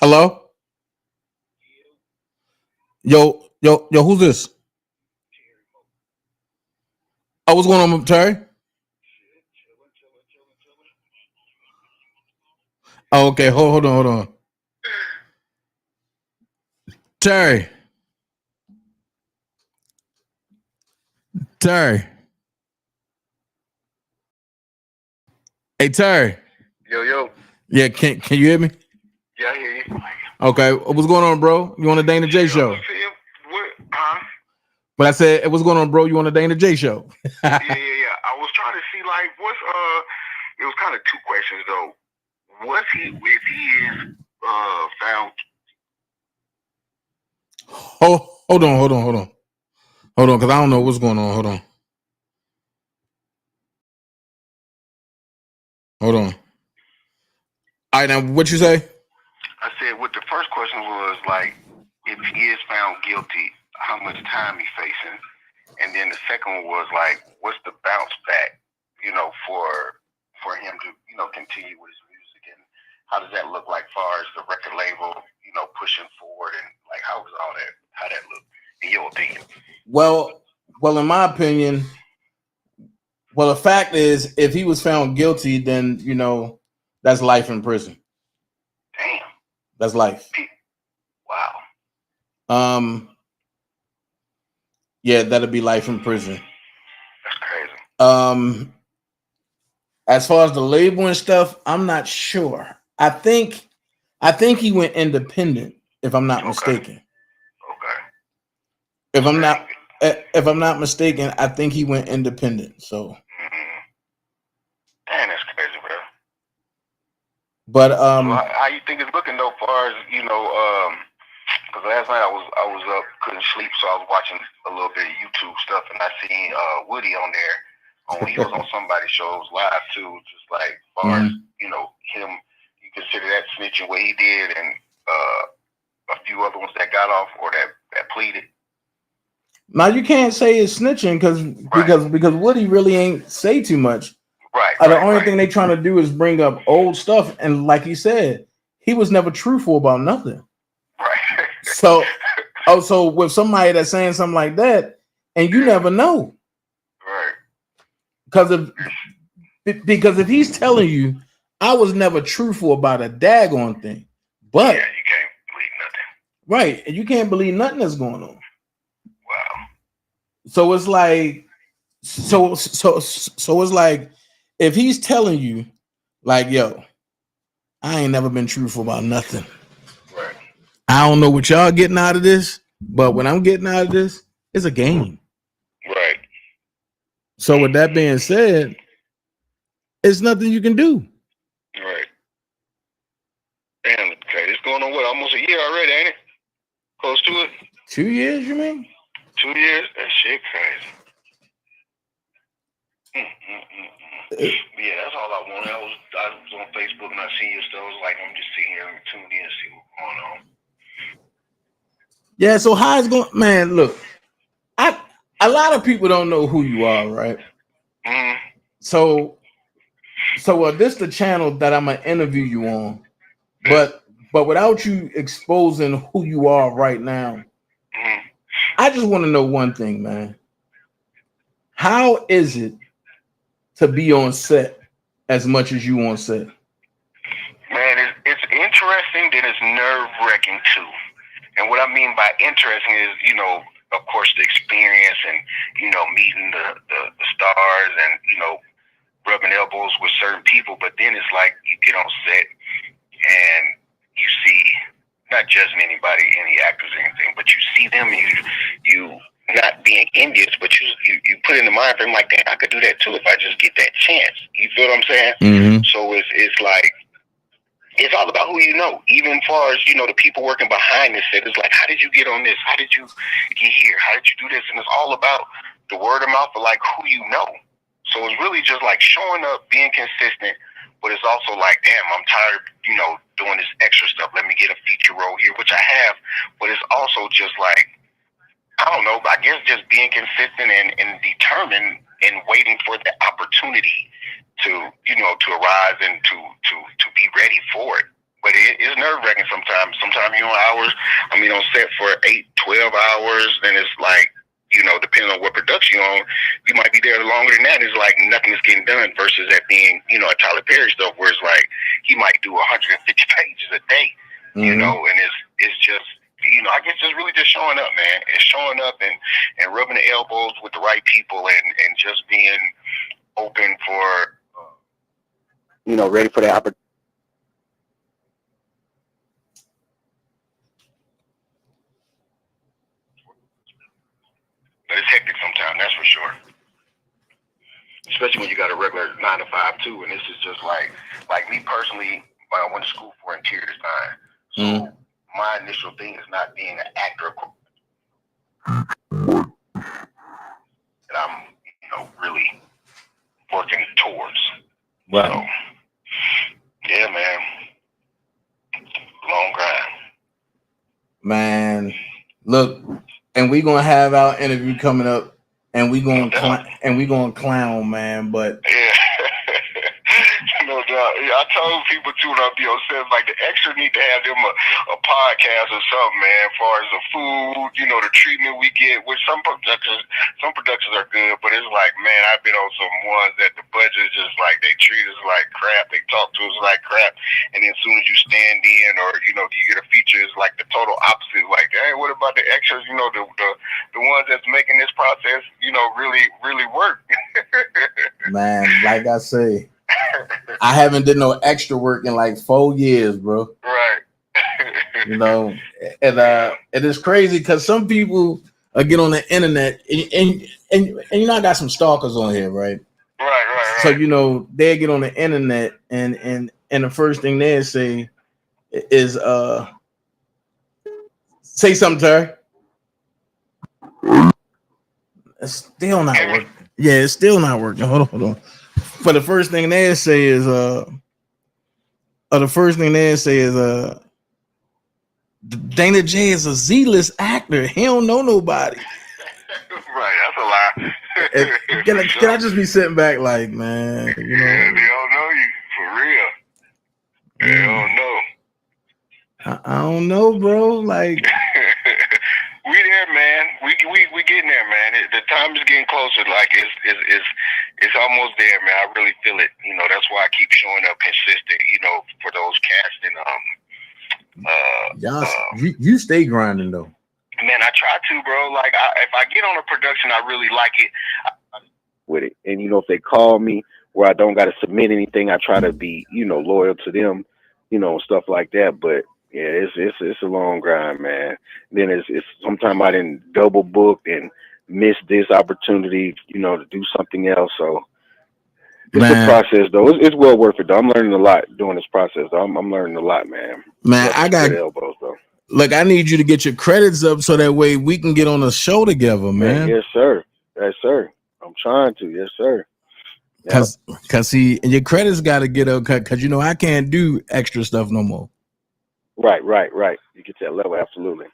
Hello? Yo, who's this? Oh, what's going on, Terry? Oh, okay, hold on. Terry. Hey, Terry. Yo. Yeah, can you hear me? Yeah, I hear you. Okay, what's going on, bro? You on the Dana J Show? But I said, what's going on, bro? You on the Dana J Show? Yeah. I was trying to see, like, it was kind of two questions, though. If he is found... Hold on, because I don't know what's going on. Hold on. All right, now, what you say? I said, what the first question was, like, if he is found guilty, how much time he facing? And then the second one was, like, what's the bounce back, for him to, continue with his music? And how does that look like far as the record label, pushing forward? And, like, how that look, in your opinion? Well, in my opinion, the fact is, if he was found guilty, then, that's life in prison. Damn. That's life. Wow. Yeah, that'd be life in prison. That's crazy. As far as the label and stuff, I'm not sure. I think he went independent, if I'm not mistaken. Okay. If I'm not mistaken, I think he went independent. So. Damn, that's crazy, bro. But so how you think it's looking though, far as because last night I was up, couldn't sleep, so I was watching a little bit of YouTube stuff, and I seen Woody on there. He was on somebody's show, it was live too, just like far as him. You consider that snitching what he did, and a few other ones that got off or that pleaded. Now you can't say it's snitching because Woody really ain't say too much. Right. The only thing they trying to do is bring up old stuff, and like he said, he was never truthful about nothing. Right. So with somebody that's saying something like that, and you never know. Right. Because if he's telling you, I was never truthful about a daggone thing, but yeah, you can't believe nothing. Right, and you can't believe nothing that's going on. Wow. So it's like, so it's like, if he's telling you, like, yo, I ain't never been truthful about nothing. Right. I don't know what y'all getting out of this, but when I'm getting out of this, it's a game. Right. So with that being said, it's nothing you can do. Right. Damn, okay. It's going on what, almost a year already, ain't it? Close to it? 2 years, you mean? 2 years? That shit crazy. Yeah, that's all I wanted. I was on Facebook and I seen your stuff. I was like, I'm just sitting here and tuning in and see what's going on. Yeah, so how it's going, man, look, a lot of people don't know who you are, right? Mm-hmm. So this the channel that I'm gonna interview you on, but without you exposing who you are right now, I just want to know one thing, man. How is it to be on set as much as you on set? Man, it's interesting, then it's nerve-wracking too. And what I mean by interesting is, of course, the experience and, meeting the stars and, rubbing elbows with certain people. But then it's like you get on set and you see not judging anybody, any actors or anything, but you see them and you not being envious, but you put in the mind frame like, damn, I could do that too if I just get that chance. You feel what I'm saying? Mm-hmm. So it's like, it's all about who you know. Even as far as, you know, the people working behind this set, it's like, how did you get on this? How did you get here? How did you do this? And it's all about the word of mouth of like who you know. So it's really just like showing up, being consistent, but it's also like, damn, I'm tired, you know, doing this extra stuff. Let me get a feature role here, which I have. But it's also just like, I don't know, but I guess just being consistent and determined and waiting for the opportunity to, you know, to arise and to be ready for it. But it's nerve-wracking sometimes. Sometimes you're on set for 8, 12 hours, and it's like, you know, depending on what production you're on, you might be there longer than that. It's like nothing is getting done versus that being, you know, a Tyler Perry stuff where it's like he might do 150 pages a day, you know, and it's just, you know, I guess just really just showing up, man. It's showing up and rubbing the elbows with the right people and just being open for, you know, ready for the opportunity. But it's hectic sometimes, that's for sure. Especially when you got a regular 9 to 5 too, and this is just like me personally, I went to school for interior design. So my initial thing is not being an actor that I'm, you know, really working towards. Right. So, yeah, man. Long grind. Man, look, and we gonna have our interview coming up, and we gonna clown, man. But yeah. No doubt. Yeah, I told people too when I be on set, like the extra need to have them a podcast or something, man. As far as the food, you know, the treatment we get. Which some productions are good, but it's like, man, I've been on some ones that the budget is just like they treat us like crap, they talk to us like crap, and then as soon as you stand in or you know you get a feature, it's like the total opposite. Like, hey, what about the extras? You know, the ones that's making this process, you know, really work. man, like I say, I haven't did no extra work in like 4 years, bro. Right. You know, and it is crazy because some people get on the internet and you know I got some stalkers on here, right? Right. So you know they get on the internet and the first thing they say is say something to her. It's still not working. Yeah, it's still not working. Hold on. But the first thing they say is daintezjackson is a Z-list actor. He don't know nobody. Right, that's a lie. Can I just be sitting back like, man, you know? Yeah, they don't know you for real. They don't know. I don't know, bro. Like we there, man. We getting there, man. The time is getting closer. Like it's almost there, man. I really feel it. You know, that's why I keep showing up consistent. You know, for those casting. You stay grinding though. Man, I try to, bro. Like if I get on a production, I really like it. With it, and you know, if they call me where I don't got to submit anything, I try to be, you know, loyal to them, you know, stuff like that. But yeah, it's a long grind, man. Then it's sometimes I didn't double booked and miss this opportunity, you know, to do something else. So it's a process, though. It's well worth it, though. I'm learning a lot doing this process, though. I'm learning a lot, man. Man, I got elbows, though. Look, I need you to get your credits up so that way we can get on a show together, man. Yes, sir. Yes, sir. I'm trying to. Yes, sir. Cause see, and your credits got to get up because you know I can't do extra stuff no more. Right. You get to that level, absolutely.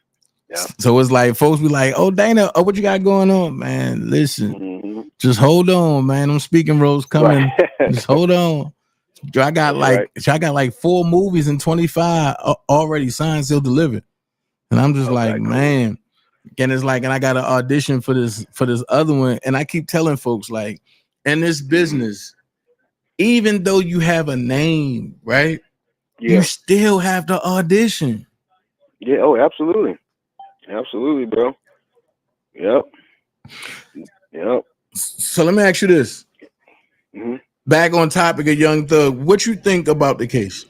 Yeah. So it's like folks be like, "Oh, Dana, what you got going on, man? Listen, just hold on, man. I'm speaking roles coming. Right. Just hold on. I got like 4 movies and 25 already signed, still delivered, and I'm just like, man." And it's like, and I got to audition for this other one, and I keep telling folks like, in this business, even though you have a name, right? Yeah. You still have to audition. Yeah. Oh, absolutely. Absolutely, bro. Yep. So let me ask you this. Back on topic of Young Thug, what you think about the case?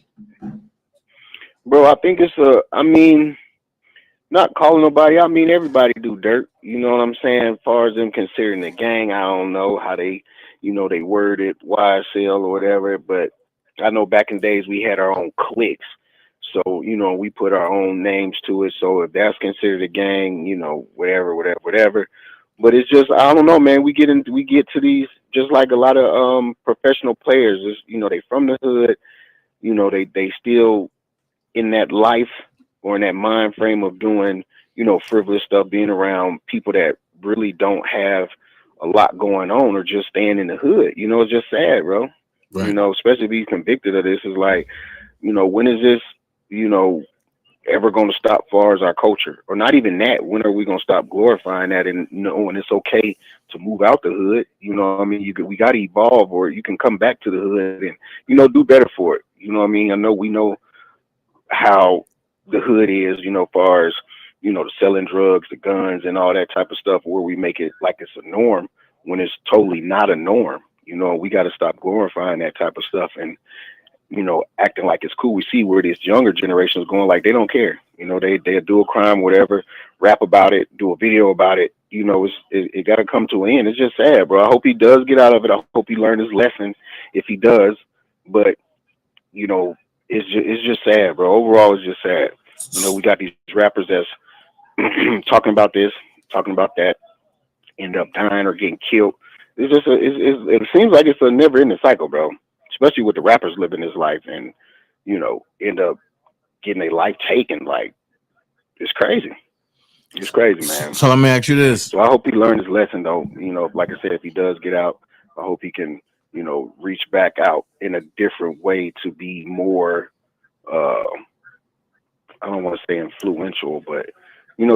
Bro, I think it's I mean, not calling nobody. I mean, everybody do dirt. You know what I'm saying? As far as them considering the gang, I don't know how they, they word it, YSL or whatever. But I know back in days we had our own cliques. So, we put our own names to it. So if that's considered a gang, whatever. But it's just, I don't know, man. We get to these, just like a lot of professional players. It's, they from the hood. They still in that life or in that mind frame of doing, frivolous stuff, being around people that really don't have a lot going on or just staying in the hood. It's just sad, bro. Right. Especially if he's convicted of this, is like, when is this, ever going to stop far as our culture? Or not even that. When are we going to stop glorifying that and knowing it's okay to move out the hood? I mean, we got to evolve, or you can come back to the hood and, do better for it. I know we know how the hood is, far as, the selling drugs, the guns and all that type of stuff, where we make it like it's a norm when it's totally not a norm. We got to stop glorifying that type of stuff and, acting like it's cool. We see where this younger generation is going, like they don't care. They'll do a crime, whatever, rap about it, do a video about it. It got to come to an end. It's just sad, bro. I hope he does get out of it. I hope he learned his lesson if he does. But, it's just sad, bro. Overall, it's just sad. We got these rappers that's talking about this, talking about that, end up dying or getting killed. It's just it seems like it's a never-ending cycle, bro. Especially with the rappers living this life and end up getting their life taken. Like, it's crazy. It's crazy, man. So let me ask you this. So I hope he learned his lesson, though. Like I said, if he does get out, I hope he can reach back out in a different way to be more. I don't want to say influential, but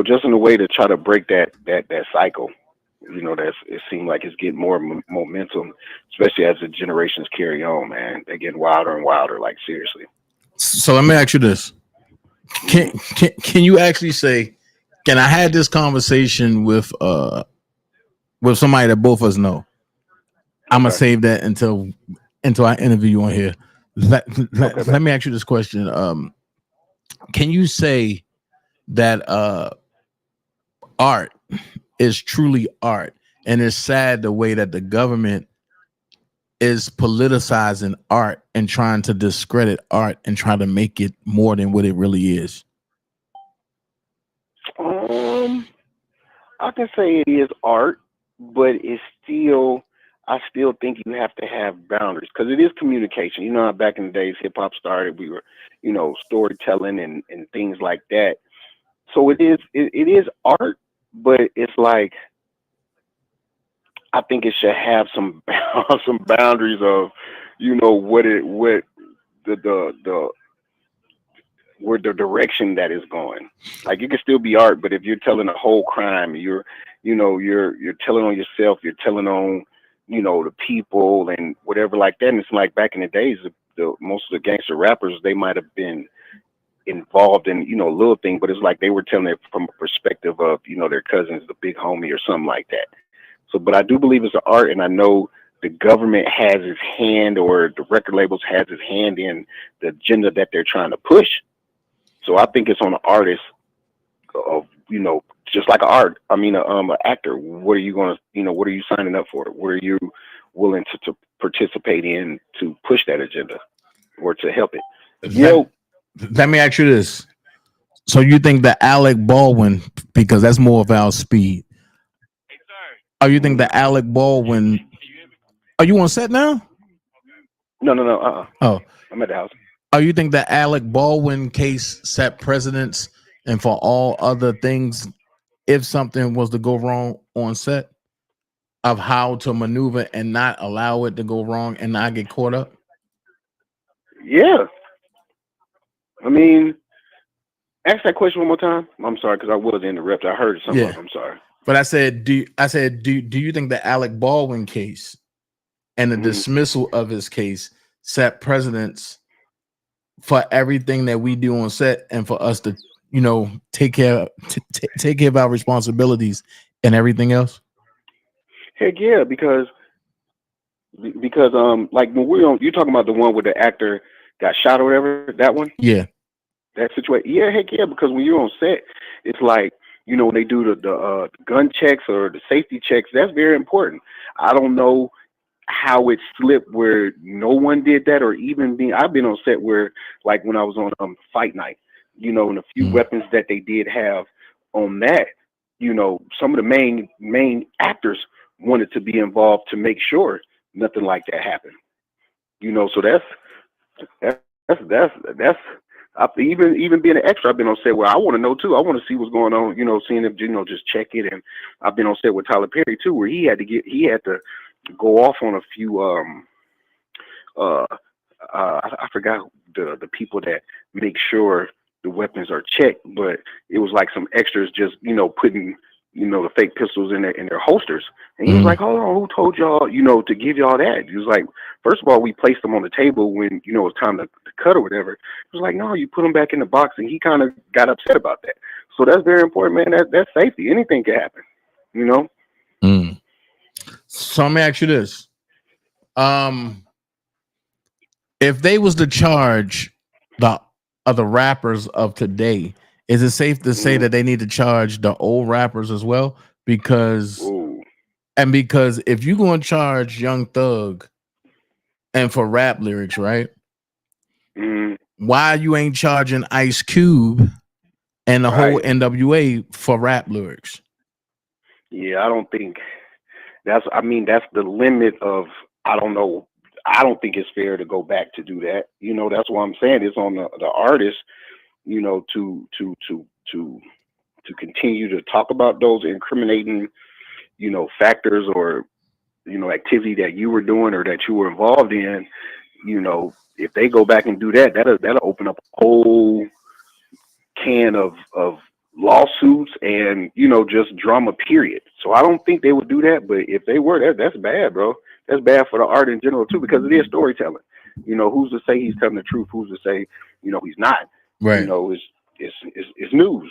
just in a way to try to break that cycle. It seems like it's getting more momentum, especially as the generations carry on. Man, they're getting wilder and wilder. Like, seriously. So let me ask you this: Can you actually say? Can I have this conversation with somebody that both of us know? I'm gonna save that until I interview you on here. Let me ask you this question. Can you say that art is truly art, and it's sad the way that the government is politicizing art and trying to discredit art and trying to make it more than what it really is? I can say it is art, but it's still, I still think you have to have boundaries, because it is communication. How back in the days hip hop started, we were, storytelling and things like that. So it is art, but it's like, I think it should have some some boundaries of, what the where the direction that is going. Like, it can still be art, but if you're telling a whole crime, you're telling on yourself, you're telling on, the people and whatever like that. And it's like back in the days, most of the gangster rappers, they might have been involved in, little thing, but it's like they were telling it from a perspective of, their cousins, the big homie or something like that. So, but I do believe it's an art, and I know the government has its hand, or the record labels has its hand in the agenda that they're trying to push. So I think it's on the artist of, just like an actor. What are you going to, what are you signing up for? What are you willing to participate in to push that agenda or to help it? Let me ask you this. So you think that Alec Baldwin, because that's more of our speed. Oh, you think that Alec Baldwin? Are you on set now? No. Oh, I'm at the house. Oh, you think that Alec Baldwin case set precedents, and for all other things, if something was to go wrong on set, of how to maneuver and not allow it to go wrong and not get caught up? Yeah. I mean, ask that question one more time. I'm sorry, because I was interrupted. I heard something. Yeah. I'm sorry. But I said, do you think the Alec Baldwin case and the dismissal of his case set precedents for everything that we do on set, and for us to, take care of our responsibilities and everything else? Heck yeah, because like when we're on, you're talking about the one where the actor got shot or whatever, that one? Yeah. that situation. Yeah, heck yeah, because when you're on set, it's like, you know, when they do the gun checks or the safety checks, that's very important. I don't know how it slipped where no one did that, or even being, I've been on set where, like when I was on fight night, you know, and a few weapons that they did have on that, you know, some of the main actors wanted to be involved to make sure nothing like that happened. You know, so that's even being an extra, I've been on set where I want to know too. I want to see what's going on. You know, seeing if, you know, just check it. And I've been on set with Tyler Perry too, where he had to go off on a few. I forgot the people that make sure the weapons are checked, but it was like some extras just, you know, putting, you know, the fake pistols in their holsters. And he was like, hold on, who told y'all, you know, to give y'all that? He was like, first of all, we placed them on the table when, you know, it was time to cut or whatever. He was like, no, you put them back in the box. And he kind of got upset about that. So that's very important, man. That's safety. Anything can happen, you know? So let me ask you this. If they was to charge the other rappers of today, is it safe to say that they need to charge the old rappers as well? Because if you're going to charge Young Thug and for rap lyrics, right? Why you ain't charging Ice Cube and the whole NWA for rap lyrics? Yeah, I don't think that's the limit of, I don't know. I don't think it's fair to go back to do that. You know, that's what I'm saying. It's on the artist, you know, to continue to talk about those incriminating, you know, factors or, you know, activity that you were doing or that you were involved in. You know, if they go back and do that, that'll open up a whole can of lawsuits and, you know, just drama, period. So I don't think they would do that, but if they were, that's bad, bro. That's bad for the art in general too, because it is storytelling. You know, who's to say he's telling the truth? Who's to say, you know, he's not? Right. You know, it's news.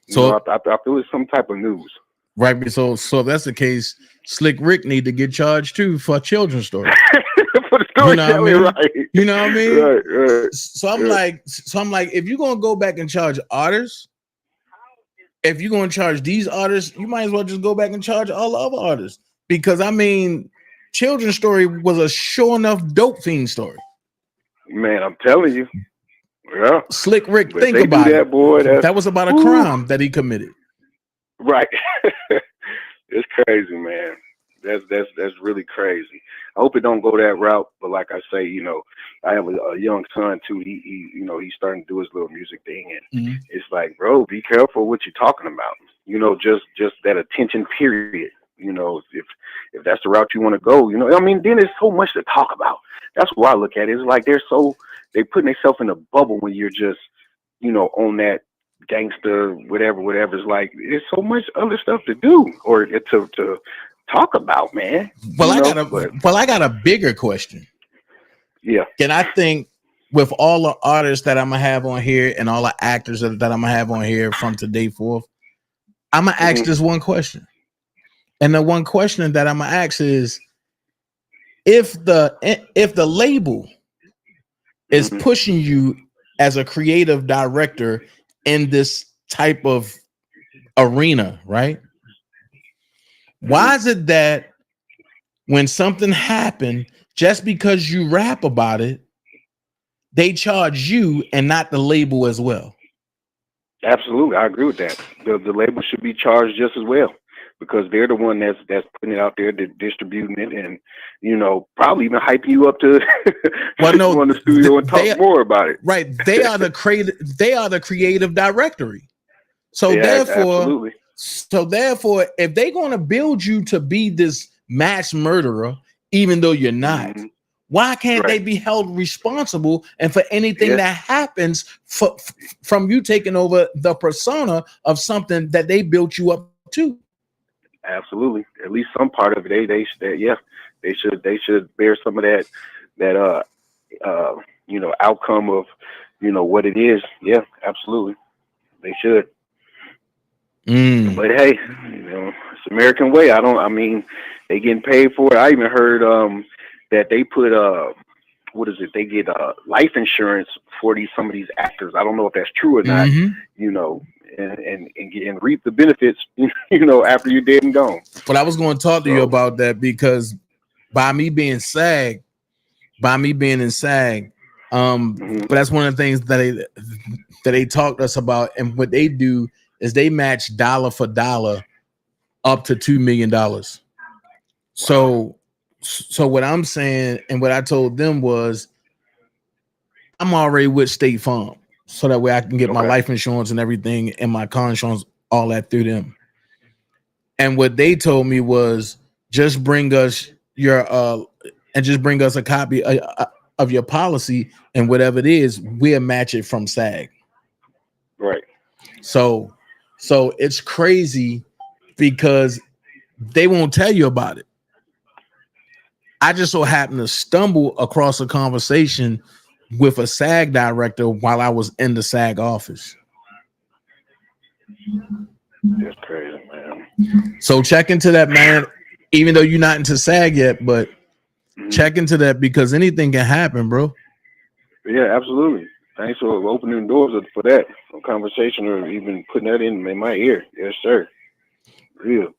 So I feel it's some type of news. Right. So if that's the case, Slick Rick need to get charged too for a children's story. For the you know what I mean? Right. You know what I mean? Right. So I'm like, if you're gonna go back and charge artists, if you're gonna charge these artists, you might as well just go back and charge all the other artists. Because I mean, Children's Story was a sure enough dope fiend story. Man, I'm telling you. Yeah. Slick Rick, but think about it. Boy, that was about a crime that he committed. Right. It's crazy, man. That's really crazy. I hope it don't go that route, but like I say, you know, I have a young son too. He you know, he's starting to do his little music thing, and it's like, bro, be careful what you're talking about. You know, just that attention period. You know, if that's the route you want to go, you know, I mean, then there's so much to talk about. That's what I look at it. It's like they putting themselves in a bubble when you're just, you know, on that gangster, whatever. It's like, there's so much other stuff to do or to talk about, man. Well, I got a bigger question. Yeah. And I think with all the artists that I'm gonna have on here and all the actors that I'm gonna have on here from today forth, I'm gonna ask this one question. And the one question that I'm gonna ask is, if the label is pushing you as a creative director in this type of arena, right? Why is it that when something happened, just because you rap about it, they charge you and not the label as well? Absolutely, I agree with that. The label should be charged just as well, because they're the one that's putting it out there, distributing it, and, you know, probably even hyping you up to go in the studio and talk more about it. Right. They are the creative directory. So absolutely. Therefore, if they're going to build you to be this mass murderer, even though you're not, why can't they be held responsible and for anything that happens from you taking over the persona of something that they built you up to? Absolutely. At least some part of it. They should bear some of that you know, outcome of, you know, what it is. Yeah, absolutely. They should. But hey, you know, it's American way. I mean, they getting paid for it. I even heard that they put what is it? They get life insurance for some of these actors. I don't know if that's true or not. You know, and reap the benefits. You know, after you're dead and gone. But I was going to talk to you about that because by me being in SAG, but that's one of the things that they talked to us about. And what they do is they match dollar for dollar up to $2 million. So what I'm saying and what I told them was I'm already with State Farm, so that way I can get my life insurance and everything and my car insurance, all that through them. And what they told me was just bring us your a copy of your policy, and whatever it is, we'll match it from SAG. Right. So it's crazy because they won't tell you about it. I just so happened to stumble across a conversation with a SAG director while I was in the SAG office. That's crazy, man. So check into that, man. Even though you're not into SAG yet, but check into that because anything can happen, bro. Yeah, absolutely. Thanks for opening doors for that conversation, or even putting that in my ear. Yes, sir. Real.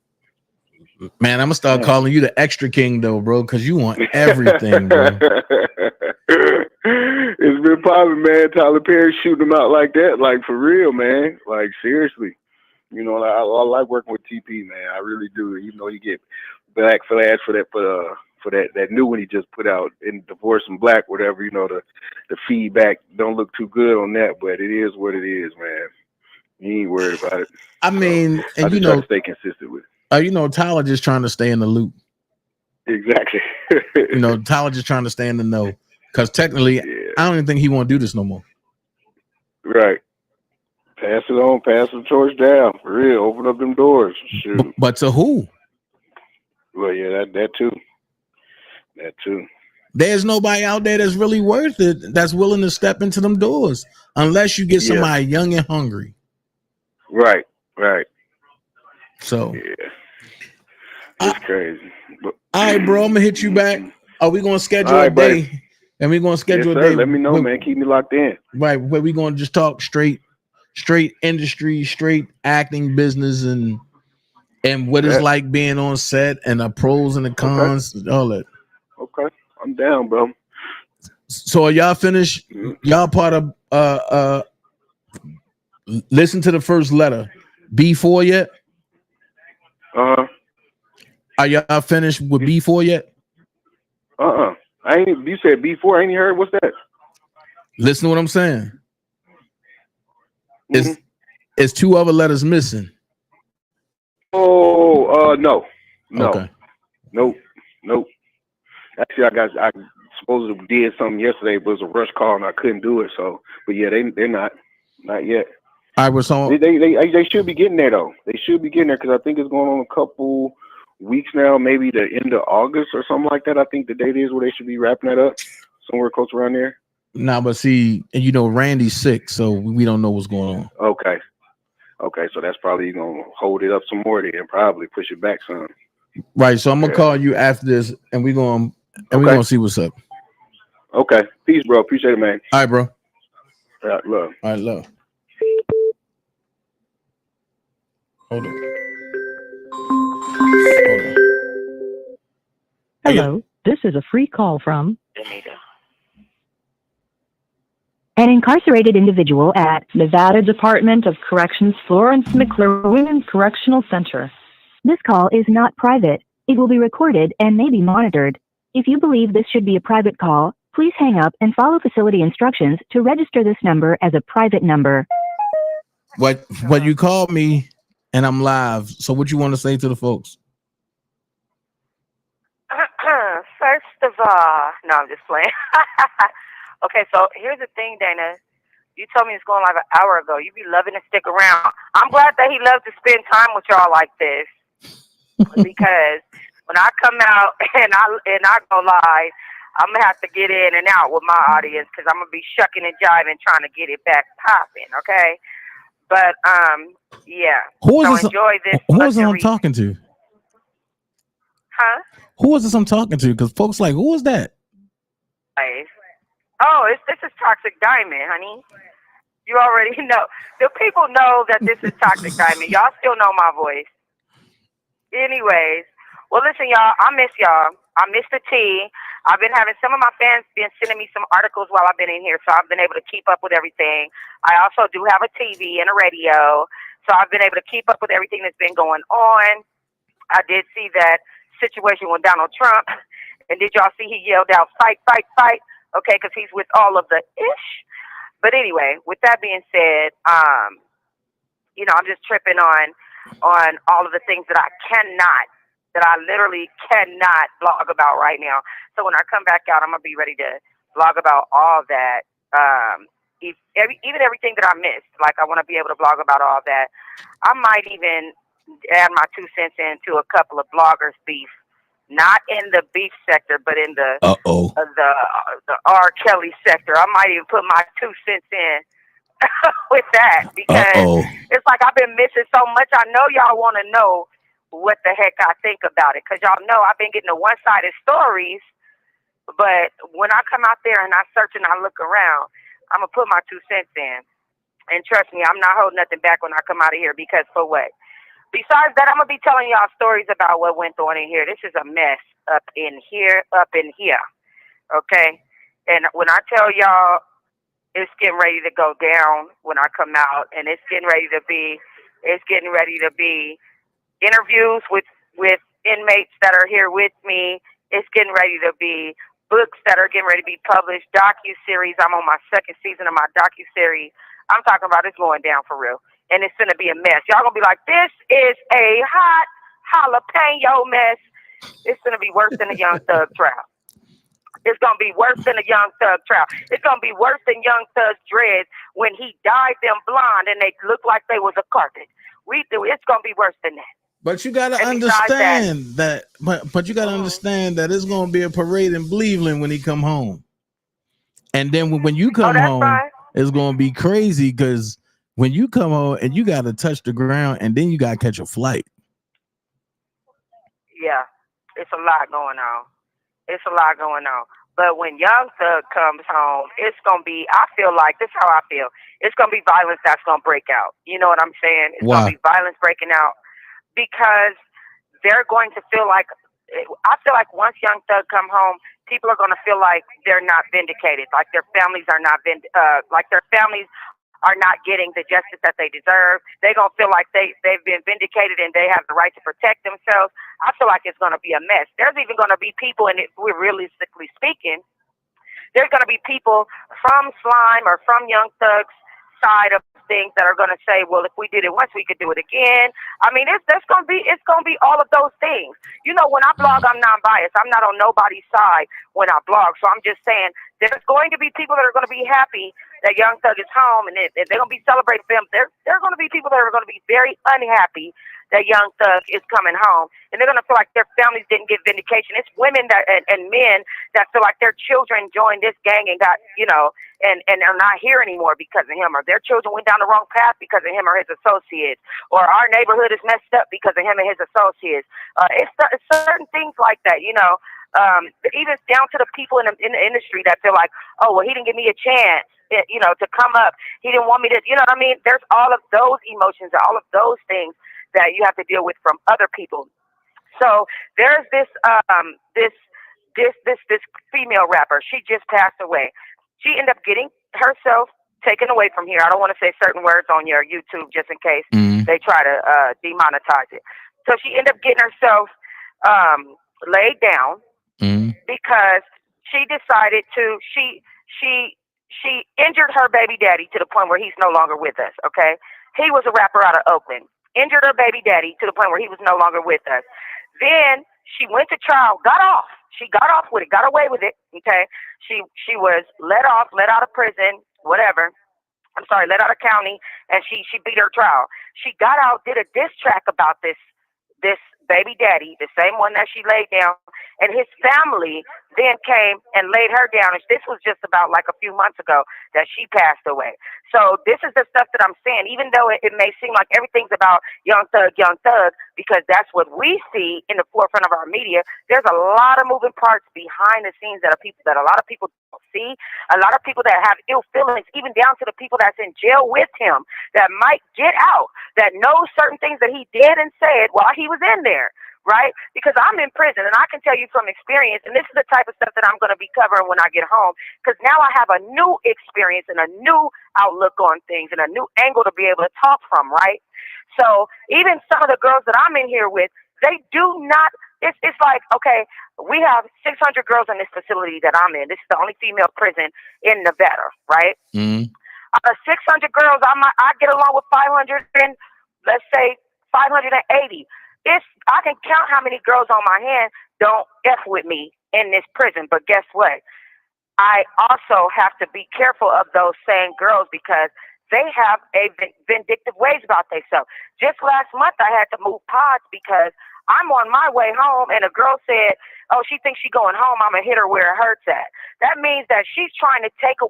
Man, I'm gonna start calling you the extra king though, bro, because you want everything, bro. It's been popping, man. Tyler Perry shooting them out like that, like for real, man. Like seriously, you know, I like working with TP, man. I really do. Even though you get black flash for that new one he just put out in Divorce and Black, whatever. You know, the feedback don't look too good on that, but it is what it is, man. You ain't worried about it. I mean, so, and I just try to stay consistent with it. You know, Tyler just trying to stay in the loop. Exactly. You know, Tyler just trying to stay in the know. Because technically, I don't even think he want to do this no more. Right. Pass it on, pass the torch down. For real, open up them doors. Shoot. But to who? Well, yeah, that too. That too. There's nobody out there that's really worth it, that's willing to step into them doors, unless you get somebody young and hungry. Right, right. So yeah, it's crazy. But, all right, bro, I'm gonna hit you back. Are we gonna schedule a day? Buddy. And we're gonna schedule yes, a day. Let me know, man. Keep me locked in. Right, where we gonna just talk straight industry, straight acting business, and what it's like being on set, and the pros and the cons, all that. Okay, I'm down, bro. So are y'all finished? Y'all part of listen to the first letter, B4 yet? Are y'all finished with B4 yet? I ain't. You said B4. I ain't heard. What's that? Listen to what I'm saying. It's two other letters missing. Oh, no. Okay. Nope. Actually, I supposed to did something yesterday, but it was a rush call and I couldn't do it. So, but yeah, they're not yet. I was on. They should be getting there though. They should be getting there because I think it's going on a couple weeks now, maybe the end of August or something like that. I think the date is where they should be wrapping that up, somewhere close around there. Nah, but see, and you know, Randy's sick, so we don't know what's going on. Okay, so that's probably gonna hold it up some more then, probably push it back some. Right. So I'm gonna call you after this, and we're gonna see what's up. Okay. Peace, bro. Appreciate it, man. All right, bro. All right, love. All right, love. Hold on. Hello, this is a free call from an incarcerated individual at Nevada Department of Corrections Florence McClure Women's Correctional Center. This call is not private. It will be recorded and may be monitored. If you believe this should be a private call, please hang up and follow facility instructions to register this number as a private number. What you called me and I'm live. So what you want to say to the folks? First of all, no, I'm just playing. Okay, so here's the thing, Dana. You told me it's going like an hour ago. You be loving to stick around. I'm glad that he loves to spend time with y'all like this. Because when I come out and I go live, I'm gonna have to get in and out with my audience because I'm gonna be shucking and jiving trying to get it back popping. Okay, but yeah. Enjoy this. Who is it I'm talking to? Huh? Who is this I'm talking to? Because folks like, who is that? Oh, this is Toxic Diamond, honey. You already know. The people know that this is Toxic Diamond. Y'all still know my voice. Anyways, well, listen, y'all. I miss y'all. I miss the tea. I've been having some of my fans been sending me some articles while I've been in here, so I've been able to keep up with everything. I also do have a TV and a radio, so I've been able to keep up with everything that's been going on. I did see that situation with Donald Trump, and did y'all see he yelled out, "Fight, fight, fight"? Okay, because he's with all of the ish. But anyway, with that being said, you know, I'm just tripping on all of the things that I literally cannot blog about right now. So when I come back out, I'm gonna be ready to blog about all that. Even everything that I missed. Like, I want to be able to blog about all that. I might even add my 2 cents into a couple of bloggers' beef, not in the beef sector, but in the the R. Kelly sector. I might even put my 2 cents in with that, because it's like I've been missing so much. I know y'all want to know what the heck I think about it, because y'all know I've been getting the one-sided stories. But when I come out there and I search and I look around, I'm gonna put my 2 cents in. And trust me, I'm not holding nothing back when I come out of here, because for what? Besides that, I'm gonna be telling y'all stories about what went on in here. This is a mess up in here. Okay? And when I tell y'all it's getting ready to go down when I come out, and it's getting ready to be interviews with inmates that are here with me. It's getting ready to be books that are getting ready to be published, docu-series. I'm on my 2nd season of my docu-series. I'm talking about it's going down for real. And it's going to be a mess. Y'all going to be like, this is a hot jalapeno mess. It's going to be worse than a Young Thug trial. It's going to be worse than a Young Thug trial. It's going to be worse than Young Thug's dreads when he dyed them blonde and they looked like they was a carpet. It's going to be worse than that. But you gotta understand that. But you gotta understand that it's gonna be a parade in Cleveland when he come home, and then when you come home, it's gonna be crazy, because when you come home and you gotta touch the ground, and then you gotta catch a flight. Yeah, it's a lot going on. But when Young Thug comes home, it's gonna be. I feel like this is how I feel. It's gonna be violence that's gonna break out. You know what I'm saying? It's gonna be violence breaking out. Because they're going to feel like, I feel like once Young Thug come home, people are going to feel like they're not vindicated, like their families are not getting the justice that they deserve. They're going to feel like they've been vindicated and they have the right to protect themselves. I feel like it's going to be a mess. There's even going to be people, and we're realistically speaking, there's going to be people from Slime or from Young Thug's side of things that are going to say, well, if we did it once, we could do it again. I mean, it's going to be all of those things. You know, when I blog, I'm non-biased. I'm not on nobody's side when I blog. So I'm just saying there's going to be people that are going to be happy that Young Thug is home, and they're going to be celebrating them. There are going to be people that are going to be very unhappy that Young Thug is coming home, and they're going to feel like their families didn't get vindication. It's women and men that feel like their children joined this gang and got, you know, and are not here anymore because of him, or their children went down the wrong path because of him or his associates, or our neighborhood is messed up because of him and his associates. It's certain things like that, you know. Even down to the people in the industry that feel like, oh, well, he didn't give me a chance, you know, to come up. He didn't want me to, you know what I mean? There's all of those emotions, all of those things that you have to deal with from other people. So there's this female rapper. She just passed away. She ended up getting herself taken away from here. I don't want to say certain words on your YouTube just in case they try to demonetize it. So she ended up getting herself laid down because she decided to, she injured her baby daddy to the point where he's no longer with us, okay? He was a rapper out of Oakland. Injured her baby daddy to the point where he was no longer with us. Then she went to trial, got off. She got off with it, got away with it, okay? She was let out of prison, whatever. Let out of county, and she beat her trial. She got out, did a diss track about this baby daddy, the same one that she laid down, and his family then came and laid her down. And this was just about like a few months ago that she passed away. So this is the stuff that I'm saying, even though it may seem like everything's about Young Thug, because that's what we see in the forefront of our media. There's a lot of moving parts behind the scenes that a lot of people don't see. A lot of people that have ill feelings, even down to the people that's in jail with him, that might get out, that know certain things that he did and said while he was in there, right? Because I'm in prison, and I can tell you from experience, and this is the type of stuff that I'm going to be covering when I get home, because now I have a new experience and a new outlook on things and a new angle to be able to talk from, right? So even some of the girls that I'm in here with, they do not, it's like, okay, we have 600 girls in this facility that I'm in. This is the only female prison in Nevada, right? Mm. 600 girls, I get along with 500 and let's say 580. I can count how many girls on my hand don't F with me in this prison. But guess what? I also have to be careful of those same girls because they have a vindictive ways about themselves. Just last month, I had to move pods because I'm on my way home, and a girl said, "Oh, she thinks she's going home. I'm gonna hit her where it hurts at." That means that she's trying to take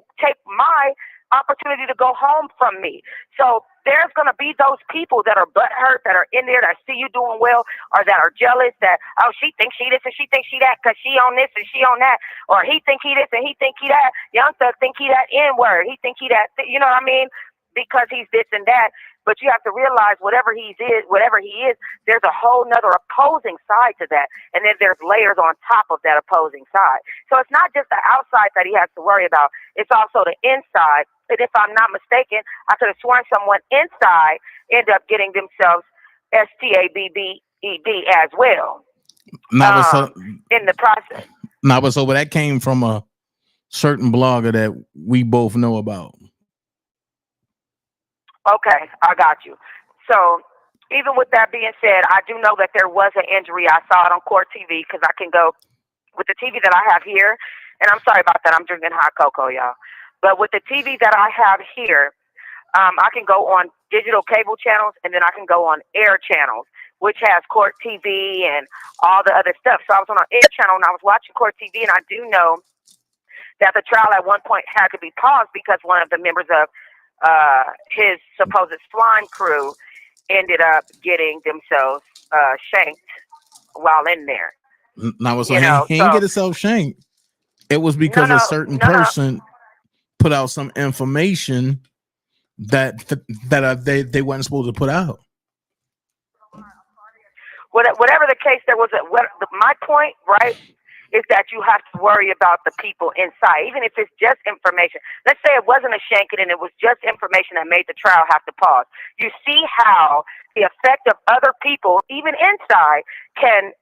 my opportunity to go home from me. So there's gonna be those people that are butthurt, that are in there, that see you doing well, or that are jealous. That, oh, she thinks she this and she thinks she that because she on this and she on that, or he think he this and he think he that. Young Thug think he that N-word. He think he that. You know what I mean? Because he's this and that. But you have to realize whatever he is, there's a whole nother opposing side to that. And then there's layers on top of that opposing side. So it's not just the outside that he has to worry about. It's also the inside. And if I'm not mistaken, I could have sworn someone inside ended up getting themselves STABBED as well. In the process. But that came from a certain blogger that we both know about. Okay, I got you. So even with that being said, I do know that there was an injury. I saw it on Court TV because I can go with the TV that I have here. And I'm sorry about that. I'm drinking hot cocoa, y'all. But with the TV that I have here, I can go on digital cable channels, and then I can go on air channels, which has Court TV and all the other stuff. So I was on an air channel, and I was watching Court TV, and I do know that the trial at one point had to be paused because one of the members of his supposed swine crew ended up getting themselves shanked while in there. He didn't get himself shanked. It was because a certain person put out some information that they weren't supposed to put out. Whatever the case, my point, right, is that you have to worry about the people inside, even if it's just information. Let's say it wasn't a shanking and it was just information that made the trial have to pause. You see how the effect of other people, even inside, can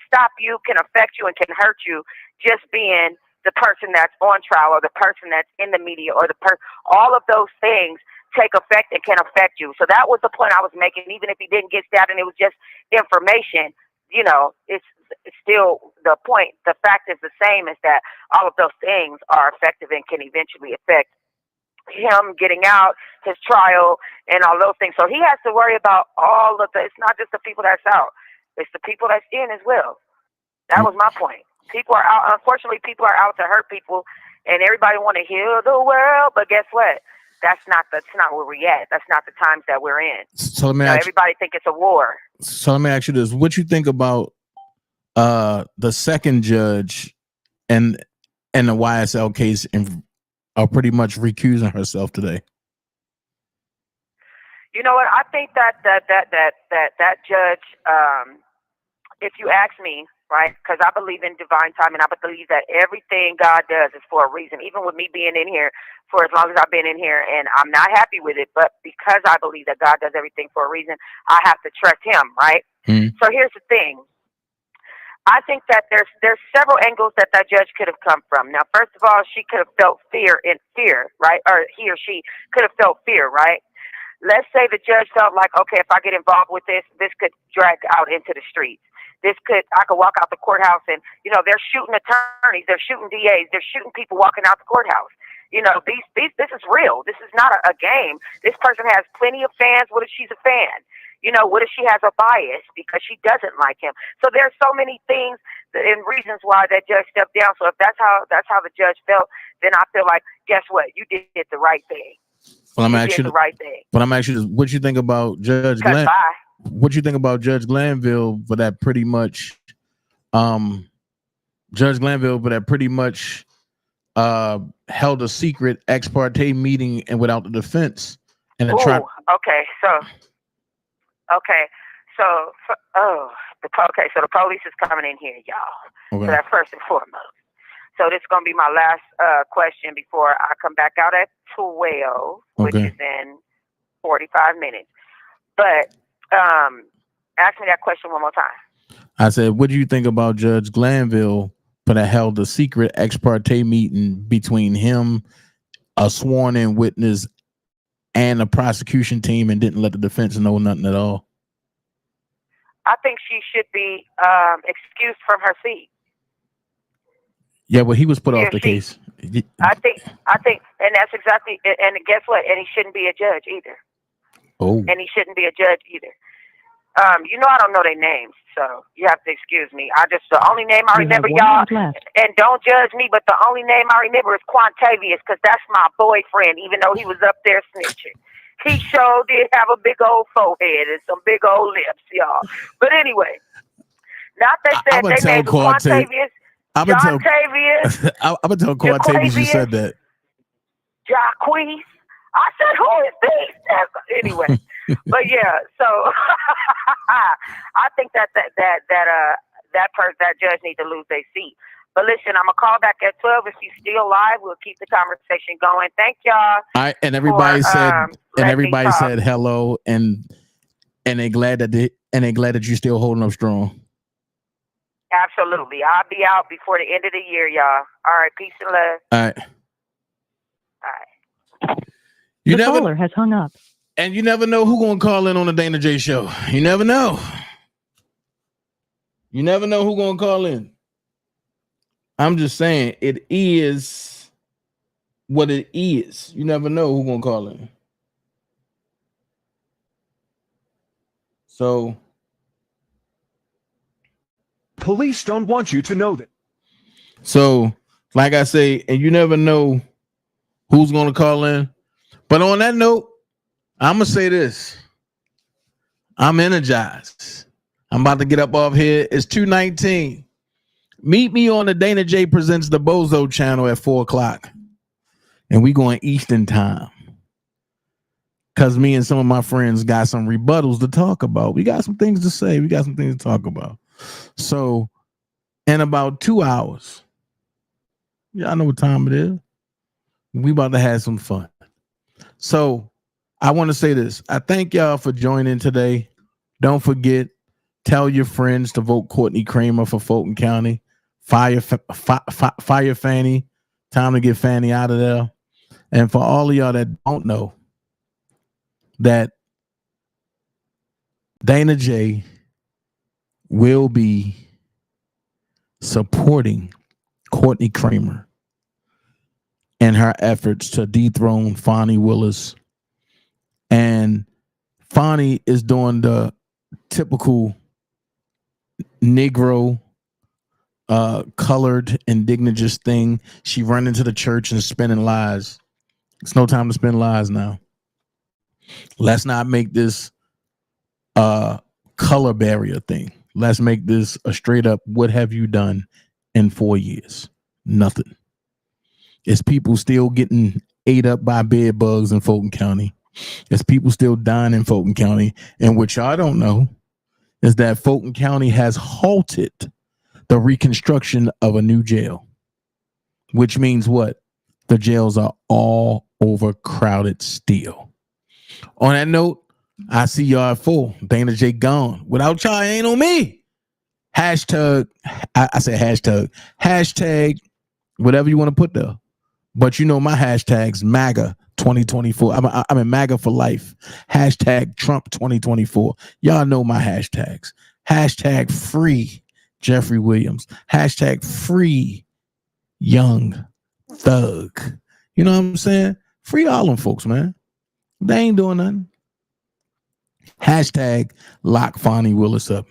stop you, can affect you, and can hurt you just being the person that's on trial or the person that's in the media or all of those things take effect and can affect you. So that was the point I was making. Even if he didn't get stabbed and it was just information, you know, it's still the point. The fact is the same, is that all of those things are effective and can eventually affect him getting out, his trial, and all those things. So he has to worry about all of it's not just the people that's out, it's the people that's in as well. That was my point. People are out, unfortunately, people are out to hurt people, and everybody want to heal the world, but guess what? That's not where we're at. That's not the times that we're in. So everybody think it's a war. So let me ask you this: what you think about the second judge and the YSL case are pretty much recusing herself today? You know what? I think that judge, if you ask me, right, because I believe in divine time, and I believe that everything God does is for a reason. Even with me being in here for as long as I've been in here, and I'm not happy with it, but because I believe that God does everything for a reason, I have to trust Him, right? So here's the thing. I think that there's several angles that judge could have come from. Now, first of all, she could have felt fear, right? Or he or she could have felt fear, right? Let's say the judge felt like, okay, if I get involved with this could drag out into the streets. I could walk out the courthouse and, you know, they're shooting attorneys, they're shooting DAs, they're shooting people walking out the courthouse. You know, this is real. This is not a game. This person has plenty of fans. What if she's a fan? You know, what if she has a bias because she doesn't like him? So there's so many things and reasons why that judge stepped down. So if that's how the judge felt, then I feel like, guess what? You did the right thing. Well, you did the right thing. But I'm actually, what you think about Judge Glenn? What you think about Judge Glanville for that pretty much? Judge Glanville for that pretty much held a secret ex parte meeting and without the defense. And the okay, so the police is coming in here, y'all. Okay. So that's first and foremost. So this is gonna be my last question before I come back out at 12, which is in 45 minutes. But ask me that question one more time. I said, what do you think about Judge Glanville for that held a secret ex parte meeting between him, a sworn in witness, and the prosecution team, and didn't let the defense know nothing at all? I think she should be excused from her seat. Yeah, but he was put off the case. I think, and that's exactly, and guess what? And he shouldn't be a judge either. Oh. And he shouldn't be a judge either. You know, I don't know their names, so you have to excuse me. The only name I remember, y'all, and don't judge me, but the only name I remember is Quantavious, because that's my boyfriend, even though he was up there snitching. He sure did have a big old forehead and some big old lips, y'all. But anyway, not they said they named Quantavious. I'm gonna tell Quantavious you said that. Jacquees. I said, who is this? Anyway, but yeah, so I think that judge needs to lose their seat. But listen, I'm gonna call back at 12. If he's still live, we'll keep the conversation going. Thank y'all. And everybody said hello, and they're glad that you're still holding up strong. Absolutely. I'll be out before the end of the year, y'all. All right, peace and love. All right. The caller has hung up. And you never know who's gonna call in on the Dana J show. You never know. You never know who's gonna call in. I'm just saying it is what it is. You never know who's gonna call in. So police don't want you to know that. So, like I say, and you never know who's gonna call in. But on that note, I'm gonna say this. I'm energized. I'm about to get up off here. It's 2:19. Meet me on the Dana J Presents the Bozo channel at 4:00. And we going Eastern time. Because me and some of my friends got some rebuttals to talk about. We got some things to say. We got some things to talk about. So, in about 2 hours, y'all know what time it is. We about to have some fun. So, I want to say this. I thank y'all for joining today. Don't forget, tell your friends to vote Courtney Kramer for Fulton County. Fire Fannie. Time to get Fannie out of there. And for all of y'all that don't know, that Dana J will be supporting Courtney Kramer in her efforts to dethrone Fonnie Willis. And Fonnie is doing the typical Negro colored indigenous thing. She run into the church and spinning lies. It's no time to spin lies now. Let's not make this color barrier thing. Let's make this a straight up, what have you done in 4 years? Nothing. It's people still getting ate up by bed bugs in Fulton County. It's people still dying in Fulton County. And what y'all don't know is that Fulton County has halted the reconstruction of a new jail, which means what? The jails are all overcrowded still. On that note, I see y'all at 4. Dana J gone. Without y'all, ain't on me. Hashtag, I said hashtag, whatever you want to put there. But you know my hashtags, MAGA 2024. I'm in MAGA for life. Hashtag Trump 2024. Y'all know my hashtags. Hashtag free Jeffrey Williams. Hashtag free Young Thug. You know what I'm saying? Free all them folks, man. They ain't doing nothing. Hashtag lock Fonnie Willis up.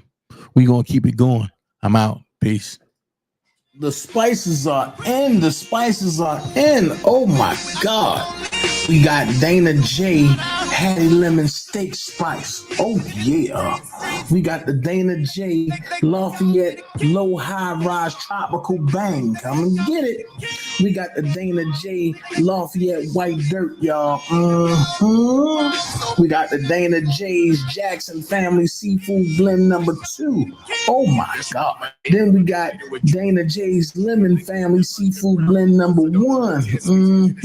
We gonna keep it going. I'm out. Peace. The spices are in. The spices are in. Oh my God. We got Dana J Hattie Lemon Steak Spice. Oh yeah. We got the Dana J Lafayette Low High Rise Tropical Bang. Come and get it. We got the Dana J Lafayette White Dirt, y'all. We got the Dana J's Jackson Family Seafood Blend number 2. Oh my God. Then we got Dana J's Lemon Family Seafood Blend number 1.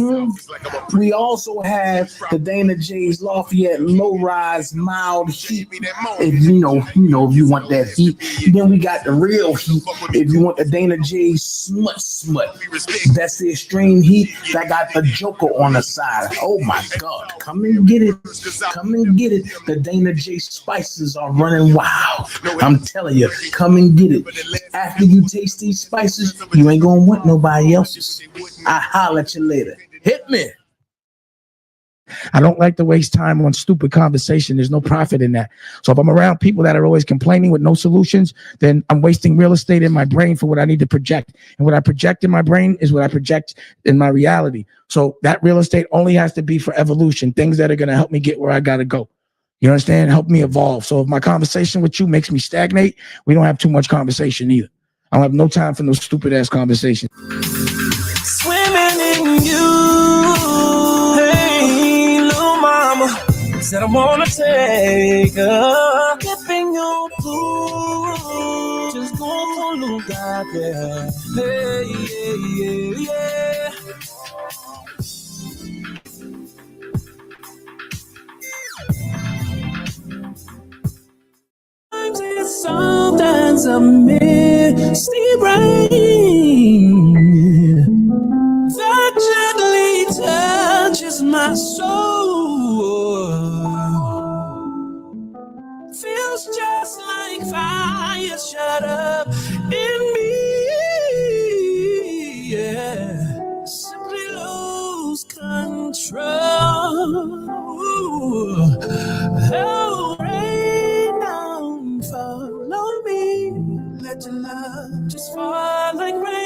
We also have the Dana J's Lafayette Low Rise Mild Heat. If you know if you want that heat. Then we got the real heat. If you want the Dana J's Smut. That's the extreme heat that got the Joker on the side. Oh my God. Come and get it. Come and get it. The Dana J spices are running wild. I'm telling you, come and get it. After you taste these spices, you ain't gonna want nobody else's. I holler at you later. Hit me. I don't like to waste time on stupid conversation. There's no profit in that. So if I'm around people that are always complaining with no solutions, then I'm wasting real estate in my brain for what I need to project. And what I project in my brain is what I project in my reality. So that real estate only has to be for evolution, things that are going to help me get where I got to go. You understand? Help me evolve. So if my conversation with you makes me stagnate, we don't have too much conversation either. I don't have no time for no stupid ass conversation. Swimming in you. Hey, little mama said I wanna take her. Dipping your pool. Just go for a little dive there. Hey, yeah. Sometimes a misty rain that gently touches my soul. Feels just like fire shut up in me. Yeah, simply lose control. Oh, rain down, follow me. Let your love just fall like rain.